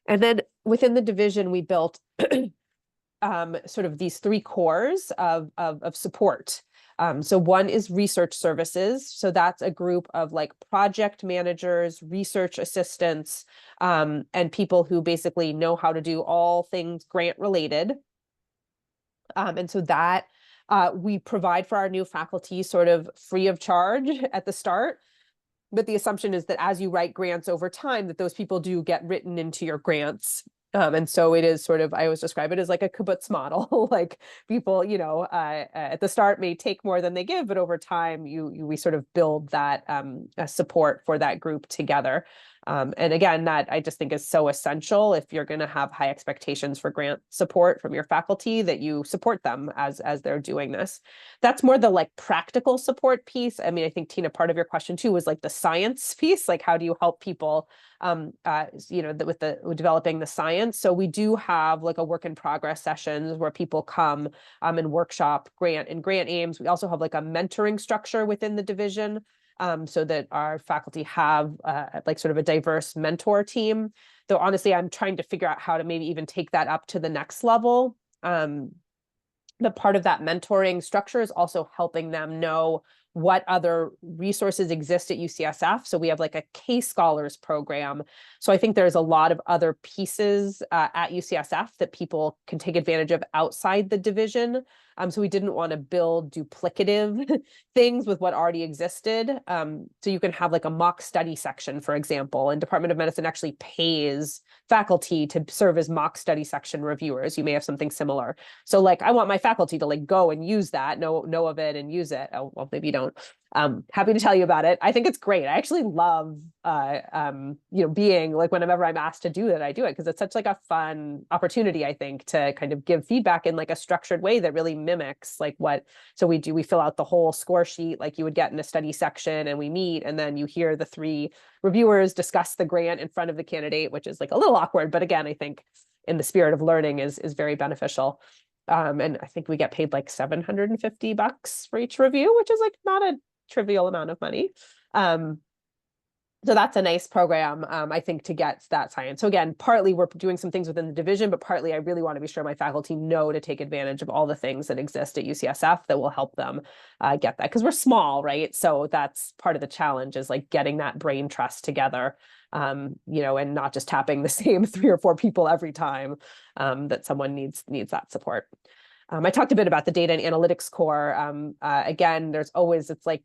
And then within the division, we built sort of these three cores of support. So one is research services. So that's a group of project managers, research assistants, and people who basically know how to do all things grant related. And so that we provide for our new faculty sort of free of charge at the start. But the assumption is that as you write grants over time, that those people do get written into your grants. And so it is sort of, I always describe it as a kibbutz model. People, at the start may take more than they give, but over time we sort of build that support for that group together. And again, that I just think is so essential if you're going to have high expectations for grant support from your faculty, that you support them as they're doing this. That's more the practical support piece. I mean, I think, Tina, part of your question too was the science piece, how do you help people with developing the science. So we do have a work in progress sessions where people come and workshop grant aims. We also have a mentoring structure within the division, so that our faculty have sort of a diverse mentor team. Though honestly, I'm trying to figure out how to maybe even take that up to the next level. But part of that mentoring structure is also helping them know what other resources exist at UCSF. So we have like a case scholars program. So I think there's a lot of other pieces at UCSF that people can take advantage of outside the division. So we didn't want to build duplicative things with what already existed. So you can have like a mock study section, for example, and Department of Medicine actually pays faculty to serve as mock study section reviewers. You may have something similar. So like, I want my faculty to like go and use that, know of it and use it. Oh, well, maybe you don't. Happy to tell you about it. I think it's great. I actually love, being like, whenever I'm asked to do it, I do it because it's such like a fun opportunity, I think, to kind of give feedback in like a structured way that really mimics like what, so we fill out the whole score sheet like you would get in a study section, and we meet, and then you hear the 3 reviewers discuss the grant in front of the candidate, which is like a little awkward, but again, I think in the spirit of learning is very beneficial. And I think we get paid like $750 for each review, which is like not a trivial amount of money. So that's a nice program, I think, to get that science. So again, partly we're doing some things within the division, but partly I really want to be sure my faculty know to take advantage of all the things that exist at UCSF that will help them get that, because we're small, right? So that's part of the challenge, is like getting that brain trust together, and not just tapping the same 3 or 4 people every time that someone needs that support. I talked a bit about the data and analytics core. Again, there's always, it's like,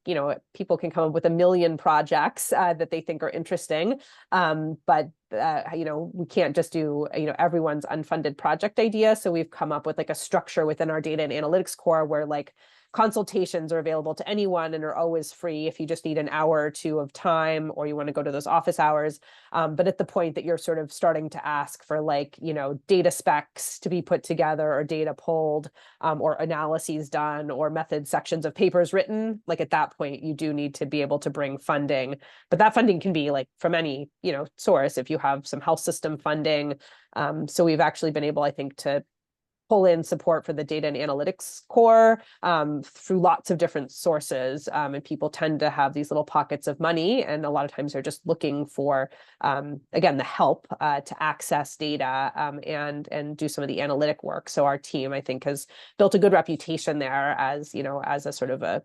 people can come up with a million projects that they think are interesting. But we can't just do, everyone's unfunded project idea. So we've come up with like a structure within our data and analytics core where like consultations are available to anyone and are always free if you just need an hour or 2 of time, or you want to go to those office hours. But at the point that you're sort of starting to ask for like, data specs to be put together, or data pulled, or analyses done, or method sections of papers written, like at that point, you do need to be able to bring funding. But that funding can be like from any, source, if you have some health system funding. So we've actually been able, I think, to pull in support for the data and analytics core through lots of different sources. And people tend to have these little pockets of money, and a lot of times they're just looking for, again, the help to access data and do some of the analytic work. So our team, I think, has built a good reputation there as, as a sort of a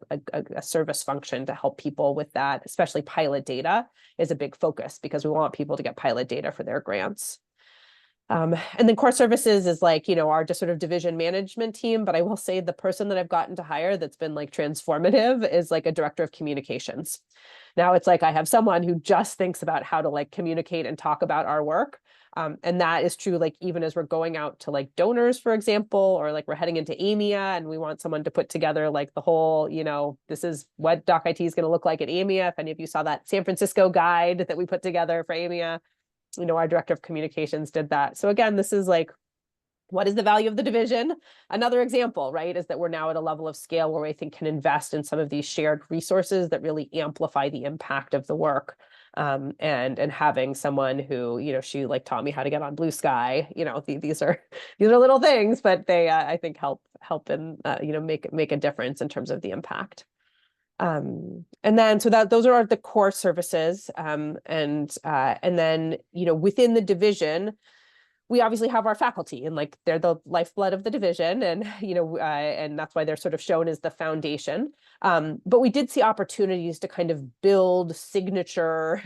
service function to help people with that, especially pilot data is a big focus, because we want people to get pilot data for their grants. And then core services is like, our just sort of division management team. But I will say the person that I've gotten to hire that's been like transformative is like a director of communications. Now it's like I have someone who just thinks about how to like communicate and talk about our work. And that is true, like even as we're going out to like donors, for example, or like we're heading into AMIA and we want someone to put together like the whole, this is what DocIT is going to look like at AMIA. If any of you saw that San Francisco guide that we put together for AMIA, our director of communications did that. So again, this is like, what is the value of the division? Another example, right, is that we're now at a level of scale where we think can invest in some of these shared resources that really amplify the impact of the work. And having someone who, she like taught me how to get on Blue Sky. These are little things, but they I think help and make a difference in terms of the impact. And then so those are the core services. And then within the division, we obviously have our faculty, and like they're the lifeblood of the division, and and that's why they're sort of shown as the foundation. But we did see opportunities to kind of build signature,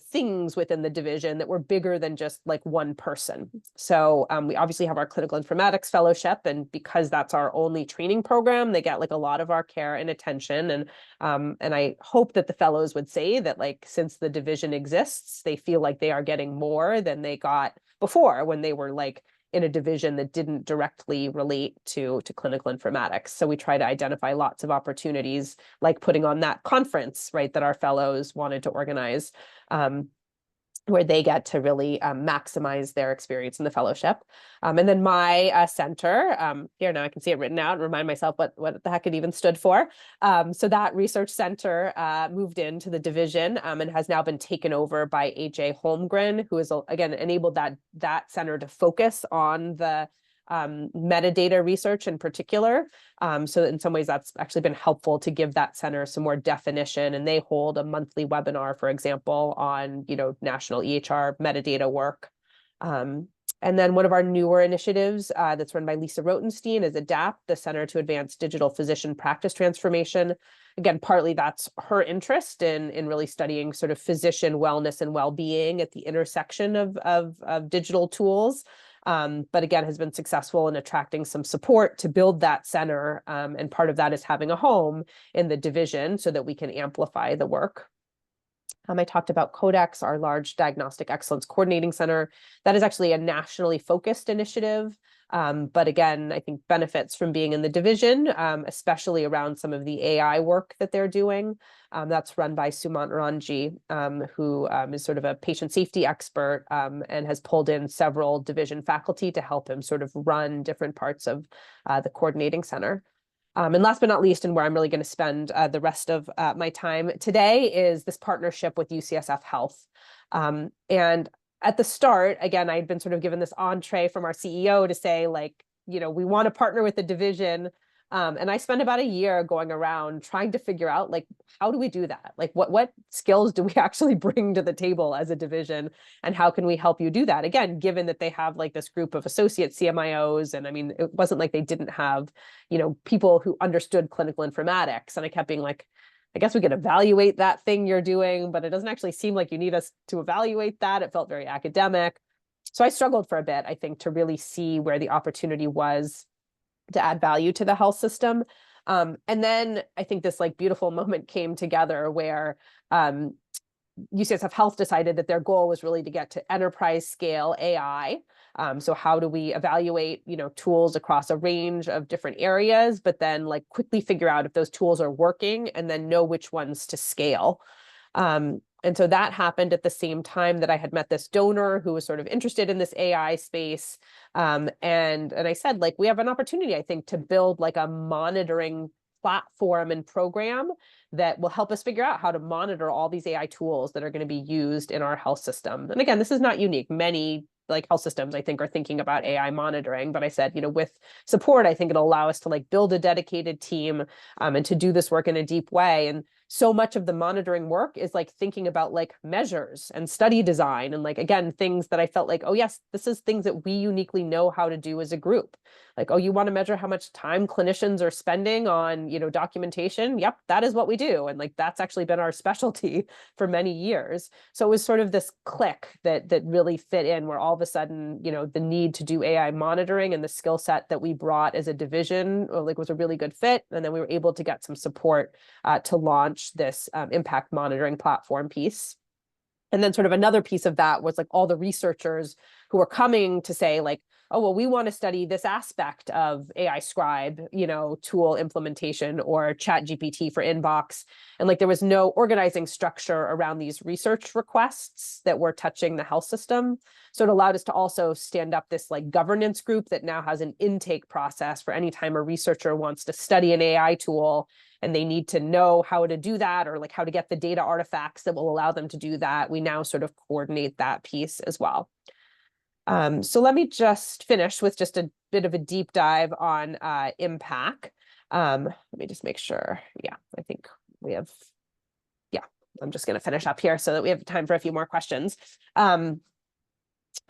things within the division that were bigger than just like one person. So we obviously have our clinical informatics fellowship, and because that's our only training program, they get like a lot of our care and attention. And I hope that the fellows would say that like since the division exists, they feel like they are getting more than they got before, when they were like in a division that didn't directly relate to clinical informatics. So we try to identify lots of opportunities, like putting on that conference, right, that our fellows wanted to organize, where they get to really maximize their experience in the fellowship. And then my center, here now I can see it written out and remind myself what the heck it even stood for. So that research center moved into the division and has now been taken over by AJ Holmgren, who has, again, enabled that center to focus on the metadata research in particular. So in some ways that's actually been helpful to give that center some more definition, and they hold a monthly webinar, for example, on, national EHR metadata work. And then one of our newer initiatives that's run by Lisa Rotenstein is ADAPT, the Center to Advance Digital Physician Practice Transformation. Again, partly that's her interest in really studying sort of physician wellness and well-being at the intersection of digital tools. But again, has been successful in attracting some support to build that center. And part of that is having a home in the division so that we can amplify the work. I talked about Codex, our large diagnostic excellence coordinating center. That is actually a nationally focused initiative. But again, I think benefits from being in the division, especially around some of the AI work that they're doing. That's run by Sumant Ranji, who is sort of a patient safety expert and has pulled in several division faculty to help him sort of run different parts of the coordinating center. And last but not least, and where I'm really going to spend the rest of my time today, is this partnership with UCSF Health. And at the start, again, I'd been sort of given this entree from our CEO to say, like, you know, we want to partner with the division. And I spent about a year going around trying to figure out, like, how do we do that? Like, what skills do we actually bring to the table as a division? And how can we help you do that? Again, given that they have like this group of associate CMIOs. And I mean, it wasn't like they didn't have, you know, people who understood clinical informatics. And I kept being like, I guess we could evaluate that thing you're doing, but it doesn't actually seem like you need us to evaluate that. It felt very academic. So I struggled for a bit, I think, to really see where the opportunity was to add value to the health system. And then I think this like beautiful moment came together where UCSF Health decided that their goal was really to get to enterprise scale AI. So how do we evaluate, you know, tools across a range of different areas, but then like quickly figure out if those tools are working and then know which ones to scale. And so that happened at the same time that I had met this donor who was sort of interested in this AI space. And I said, like, we have an opportunity, I think, to build like a monitoring platform and program that will help us figure out how to monitor all these AI tools that are going to be used in our health system. And again, this is not unique. Many like health systems, I think, are thinking about AI monitoring. But I said, you know, with support, I think it'll allow us to like build a dedicated team and to do this work in a deep way. And so much of the monitoring work is like thinking about like measures and study design and like, again, things that I felt like, oh yes, this is things that we uniquely know how to do as a group. Like, oh, you want to measure how much time clinicians are spending on, you know, documentation? Yep, that is what we do. And like, that's actually been our specialty for many years. So it was sort of this click that really fit in where all of a sudden, you know, the need to do AI monitoring and the skill set that we brought as a division like was a really good fit. And then we were able to get some support to launch this impact monitoring platform piece. And then sort of another piece of that was like all the researchers who were coming to say like, oh, well, we want to study this aspect of AI Scribe, you know, tool implementation or Chat GPT for inbox. And like there was no organizing structure around these research requests that were touching the health system. So it allowed us to also stand up this like governance group that now has an intake process for any time a researcher wants to study an AI tool and they need to know how to do that or like how to get the data artifacts that will allow them to do that. We now sort of coordinate that piece as well. So let me just finish with just a bit of a deep dive on impact. Let me just make sure. Yeah, I think we have, yeah, I'm just going to finish up here so that we have time for a few more questions.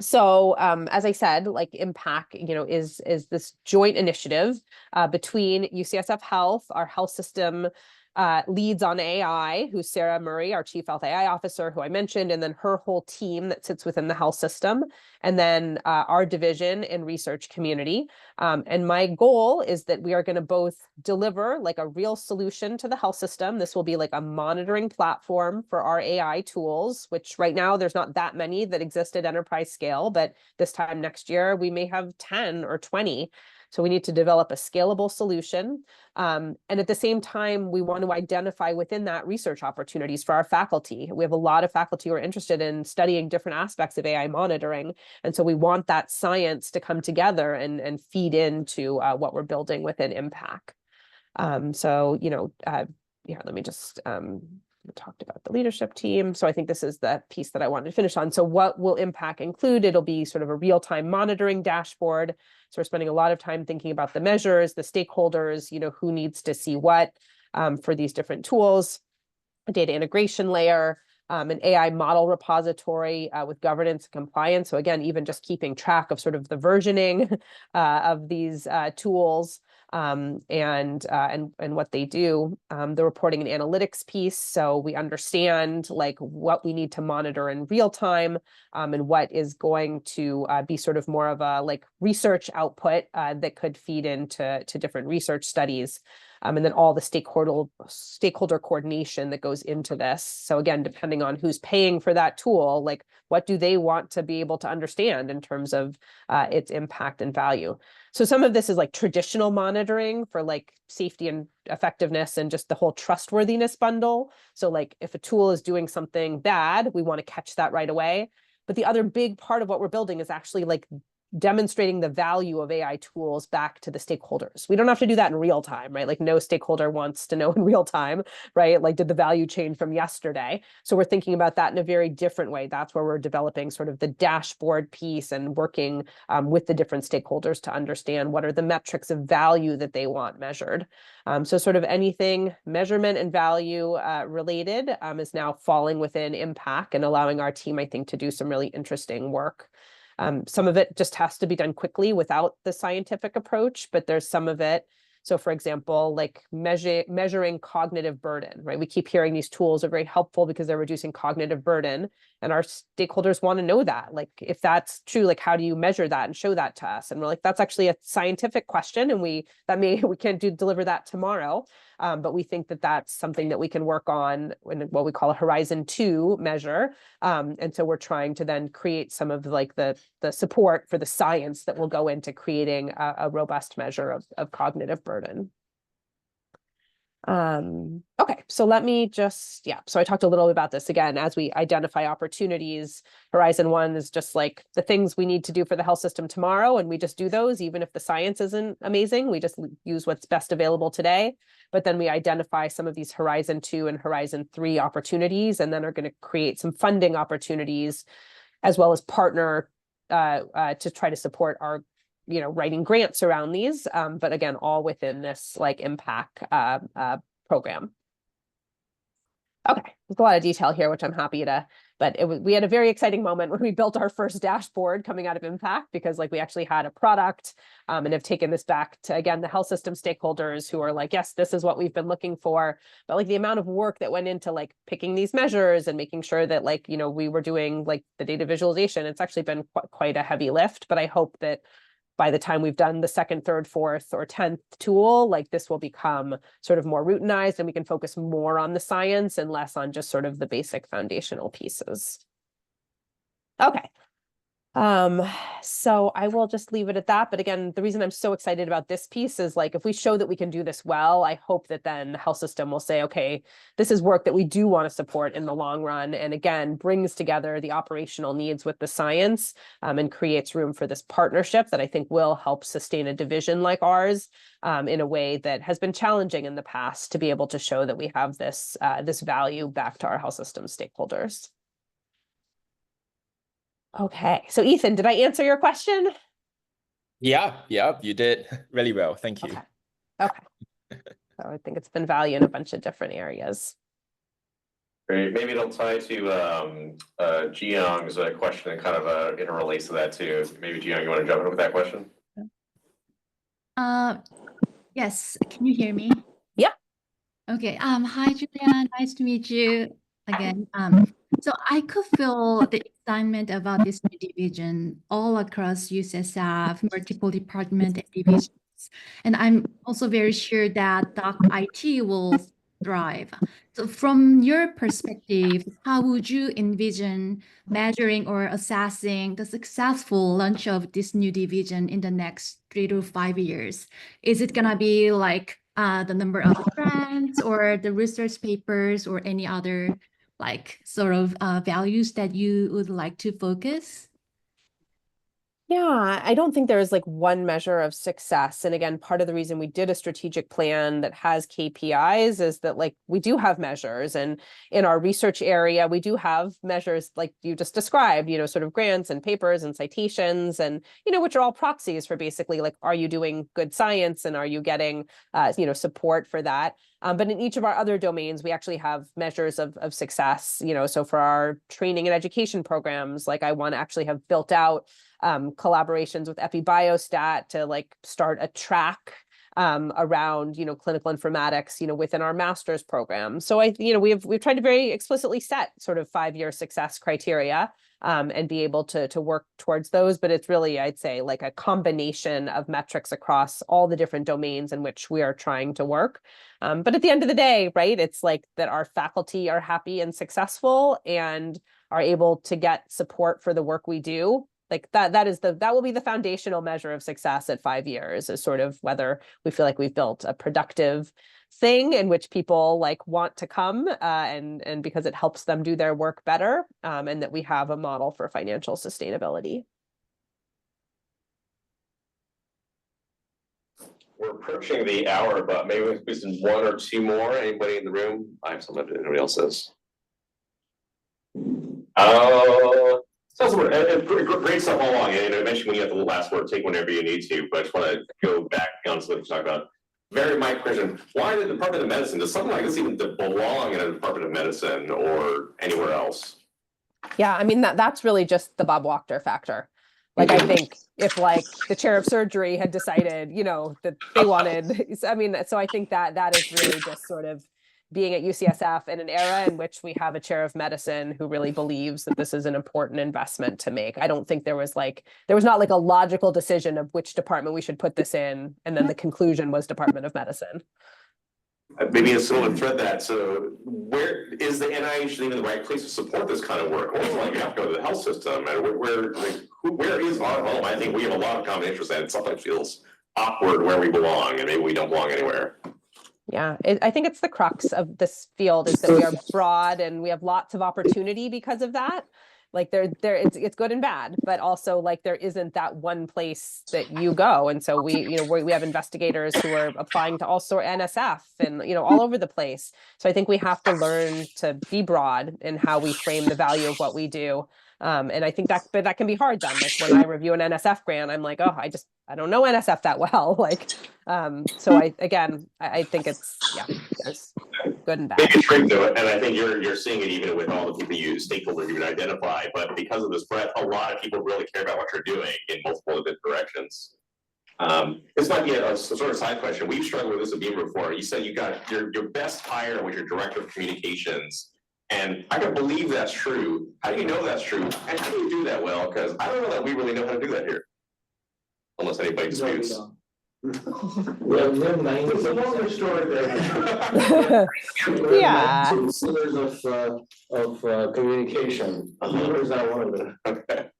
So as I said, like impact, you know, is this joint initiative between UCSF Health, our health system leads on AI, who's Sarah Murray, our Chief Health AI Officer, who I mentioned, and then her whole team that sits within the health system, and then our division and research community. And my goal is that we are going to both deliver like a real solution to the health system. This will be like a monitoring platform for our AI tools, which right now there's not that many that exist at enterprise scale, but this time next year we may have 10 or 20. So we need to develop a scalable solution. And at the same time, we want to identify within that research opportunities for our faculty. We have a lot of faculty who are interested in studying different aspects of AI monitoring. And so we want that science to come together and feed into what we're building within Impact. So, you know, yeah, let me just we talked about the leadership team. So I think this is the piece that I wanted to finish on. So what will Impact include? It'll be sort of a real-time monitoring dashboard. So we're spending a lot of time thinking about the measures, the stakeholders, you know, who needs to see what for these different tools, a data integration layer, an AI model repository with governance and compliance. So again, even just keeping track of sort of the versioning of these tools and what they do. The reporting and analytics piece, so we understand like what we need to monitor in real time, and what is going to be sort of more of a like research output that could feed into different research studies. And then all the stakeholder coordination that goes into this. So again, depending on who's paying for that tool, like what do they want to be able to understand in terms of its impact and value. So some of this is like traditional monitoring for like safety and effectiveness and just the whole trustworthiness bundle. So like if a tool is doing something bad, we want to catch that right away. But the other big part of what we're building is actually like demonstrating the value of AI tools back to the stakeholders. We don't have to do that in real time, right? Like no stakeholder wants to know in real time, right? Like did the value change from yesterday? So we're thinking about that in a very different way. That's where we're developing sort of the dashboard piece and working with the different stakeholders to understand what are the metrics of value that they want measured. So sort of anything measurement and value related is now falling within impact and allowing our team, I think, to do some really interesting work. Some of it just has to be done quickly without the scientific approach, but there's some of it. So for example, like measuring cognitive burden, right? We keep hearing these tools are very helpful because they're reducing cognitive burden, and our stakeholders want to know that. Like if that's true, like how do you measure that and show that to us? And we're like, that's actually a scientific question, and we can't deliver that tomorrow. But we think that that's something that we can work on in what we call a Horizon 2 measure. And so we're trying to then create some of like the support for the science that will go into creating a robust measure of cognitive burden. Okay, so let me just, so I talked a little bit about this again, as we identify opportunities. Horizon 1 is just like the things we need to do for the health system tomorrow, and we just do those, even if the science isn't amazing, we just use what's best available today. But then we identify some of these Horizon 2 and Horizon 3 opportunities, and then are going to create some funding opportunities, as well as partner to try to support our writing grants around these, but again, all within this like impact program. Okay, there's a lot of detail here, which I'm happy to, but we had a very exciting moment when we built our first dashboard coming out of impact, because like we actually had a product and have taken this back to, again, the health system stakeholders who are like, yes, this is what we've been looking for. But like the amount of work that went into like picking these measures and making sure that like, we were doing like the data visualization, it's actually been quite a heavy lift. But I hope that by the time we've done the second, third, fourth, or 10th tool, like this will become sort of more routinized, and we can focus more on the science and less on just sort of the basic foundational pieces. Okay. So I will just leave it at that. But again, the reason I'm so excited about this piece is like, if we show that we can do this well, I hope that then the health system will say, okay, this is work that we do want to support in the long run. And again, brings together the operational needs with the science and creates room for this partnership that I think will help sustain a division like ours in a way that has been challenging in the past, to be able to show that we have this, this value back to our health system stakeholders. Okay, so Ethan, did I answer your question? Yeah, you did really well. Thank you. Okay. So I think it's been value in a bunch of different areas. Great. Maybe it'll tie to Jiyoung's question and kind of interrelates to that too. Maybe Jiyoung, you want to jump in with that question? Yes. Can you hear me? Yeah. Okay. Hi, Julia. Nice to meet you again. So I could feel the excitement about this new division all across UCSF, multiple departments and divisions. And I'm also very sure that Doc IT will thrive. So from your perspective, how would you envision measuring or assessing the successful launch of this new division in the next 3 to 5 years? Is it gonna be like the number of grants or the research papers or any other like sort of values that you would like to focus? Yeah, I don't think there is like one measure of success. And again, part of the reason we did a strategic plan that has KPIs is that like we do have measures, and in our research area, we do have measures like you just described, sort of grants and papers and citations, and, which are all proxies for basically like, are you doing good science and are you getting, support for that? But in each of our other domains, we actually have measures of success, so for our training and education programs, like I want to actually have built out collaborations with EpiBiostat to like start a track around, clinical informatics, within our master's program. So we've tried to very explicitly set sort of 5-year success criteria and be able to work towards those. But it's really, I'd say, like a combination of metrics across all the different domains in which we are trying to work. But at the end of the day, right, it's like that our faculty are happy and successful and are able to get support for the work we do. Like that will be the foundational measure of success at 5 years, is sort of whether we feel like we've built a productive thing in which people like want to come and because it helps them do their work better, and that we have a model for financial sustainability. We're approaching the hour, but maybe we can squeeze in 1 or 2 more. Anybody in the room? I have something that nobody else says. Sounds great stuff all along. And I mentioned when you have the last word, take whenever you need to, but I just want to go back on something to talk about. Very my question, why the Department of Medicine? Does something like this even belong in a Department of Medicine or anywhere else? Yeah, I mean, that's really just the Bob Wachter factor. Like, I think if like the chair of surgery had decided, that they wanted, I mean, so I think that is really just sort of being at UCSF in an era in which we have a chair of medicine who really believes that this is an important investment to make. I don't think there was not like a logical decision of which department we should put this in, and then the conclusion was Department of Medicine. Maybe a similar thread that, so where is the NIH even the right place to support this kind of work? Or like you have to go to the health system, and where is our home? I think we have a lot of common interests, and it sometimes feels awkward where we belong, and maybe we don't belong anywhere. Yeah, I think it's the crux of this field is that we are broad and we have lots of opportunity because of that. Like it's good and bad, but also like there isn't that one place that you go. And so we have investigators who are applying to also NSF and, all over the place. So I think we have to learn to be broad in how we frame the value of what we do. And I think that can be hard then. Like when I review an NSF grant, I'm like, oh, I don't know NSF that well. Like, so I think there's good and bad. Maybe it's great though, and I think you're seeing it even with all the people stakeholders you would identify, but because of this breadth, a lot of people really care about what you're doing in multiple different directions. This might be a sort of side question. We've struggled with this at Beamer before. You said you got your best hire was your director of communications. And I can believe that's true. How do you know that's true? And how do you do that well? Because I don't know that we really know how to do that here. Unless anybody disputes. Well, never mind. It's a longer story there. Yeah. Pillars of communication. Here's not one of them. Okay.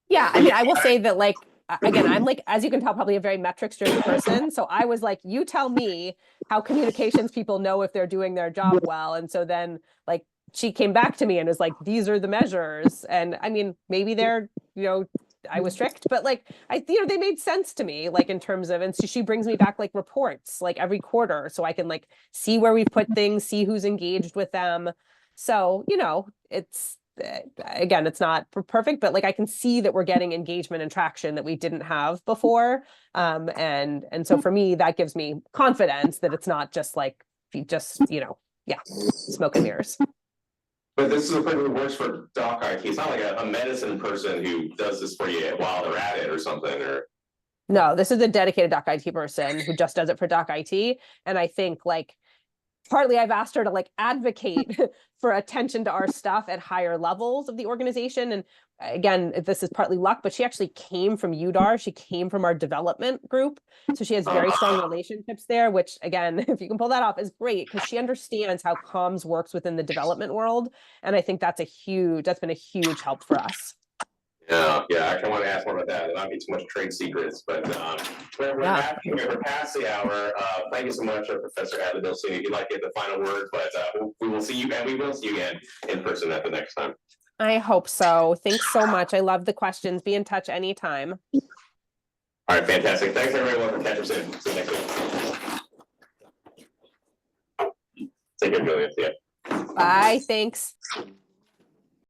Yeah, I mean, I will say that like, again, I'm like, as you can tell, probably a very metrics driven person. So I was like, you tell me how communications people know if they're doing their job well. And so then like she came back to me and was like, these are the measures. And I mean, maybe they're, I was strict, but like, they made sense to me, like in terms of, and so she brings me back like reports, like every quarter. So I can like see where we've put things, see who's engaged with them. So, it's, again, it's not perfect, but like I can see that we're getting engagement and traction that we didn't have before. And so for me, that gives me confidence that it's not just like, smoke and mirrors. But this is a person who works for Doc IT. It's not like a medicine person who does this for you while they're at it or something, or. No, this is a dedicated Doc IT person who just does it for Doc IT. And I think like, partly I've asked her to like advocate for attention to our stuff at higher levels of the organization. And again, this is partly luck, but she actually came from UDAR. She came from our development group. So she has very strong relationships there, which again, if you can pull that off is great because she understands how comms works within the development world. And I think that's been a huge help for us. Yeah, I kind of want to ask more about that. There not be too much trade secrets, but we're past the hour. Thank you so much, Professor Adler Milstein. If you'd like to get the final word, but we will see you, and we will see you again in person at the next time. I hope so. Thanks so much. I love the questions. Be in touch anytime. All right, fantastic. Thanks everyone for catching us soon. See you next week. Take care, Julia. See ya. Bye. Thanks.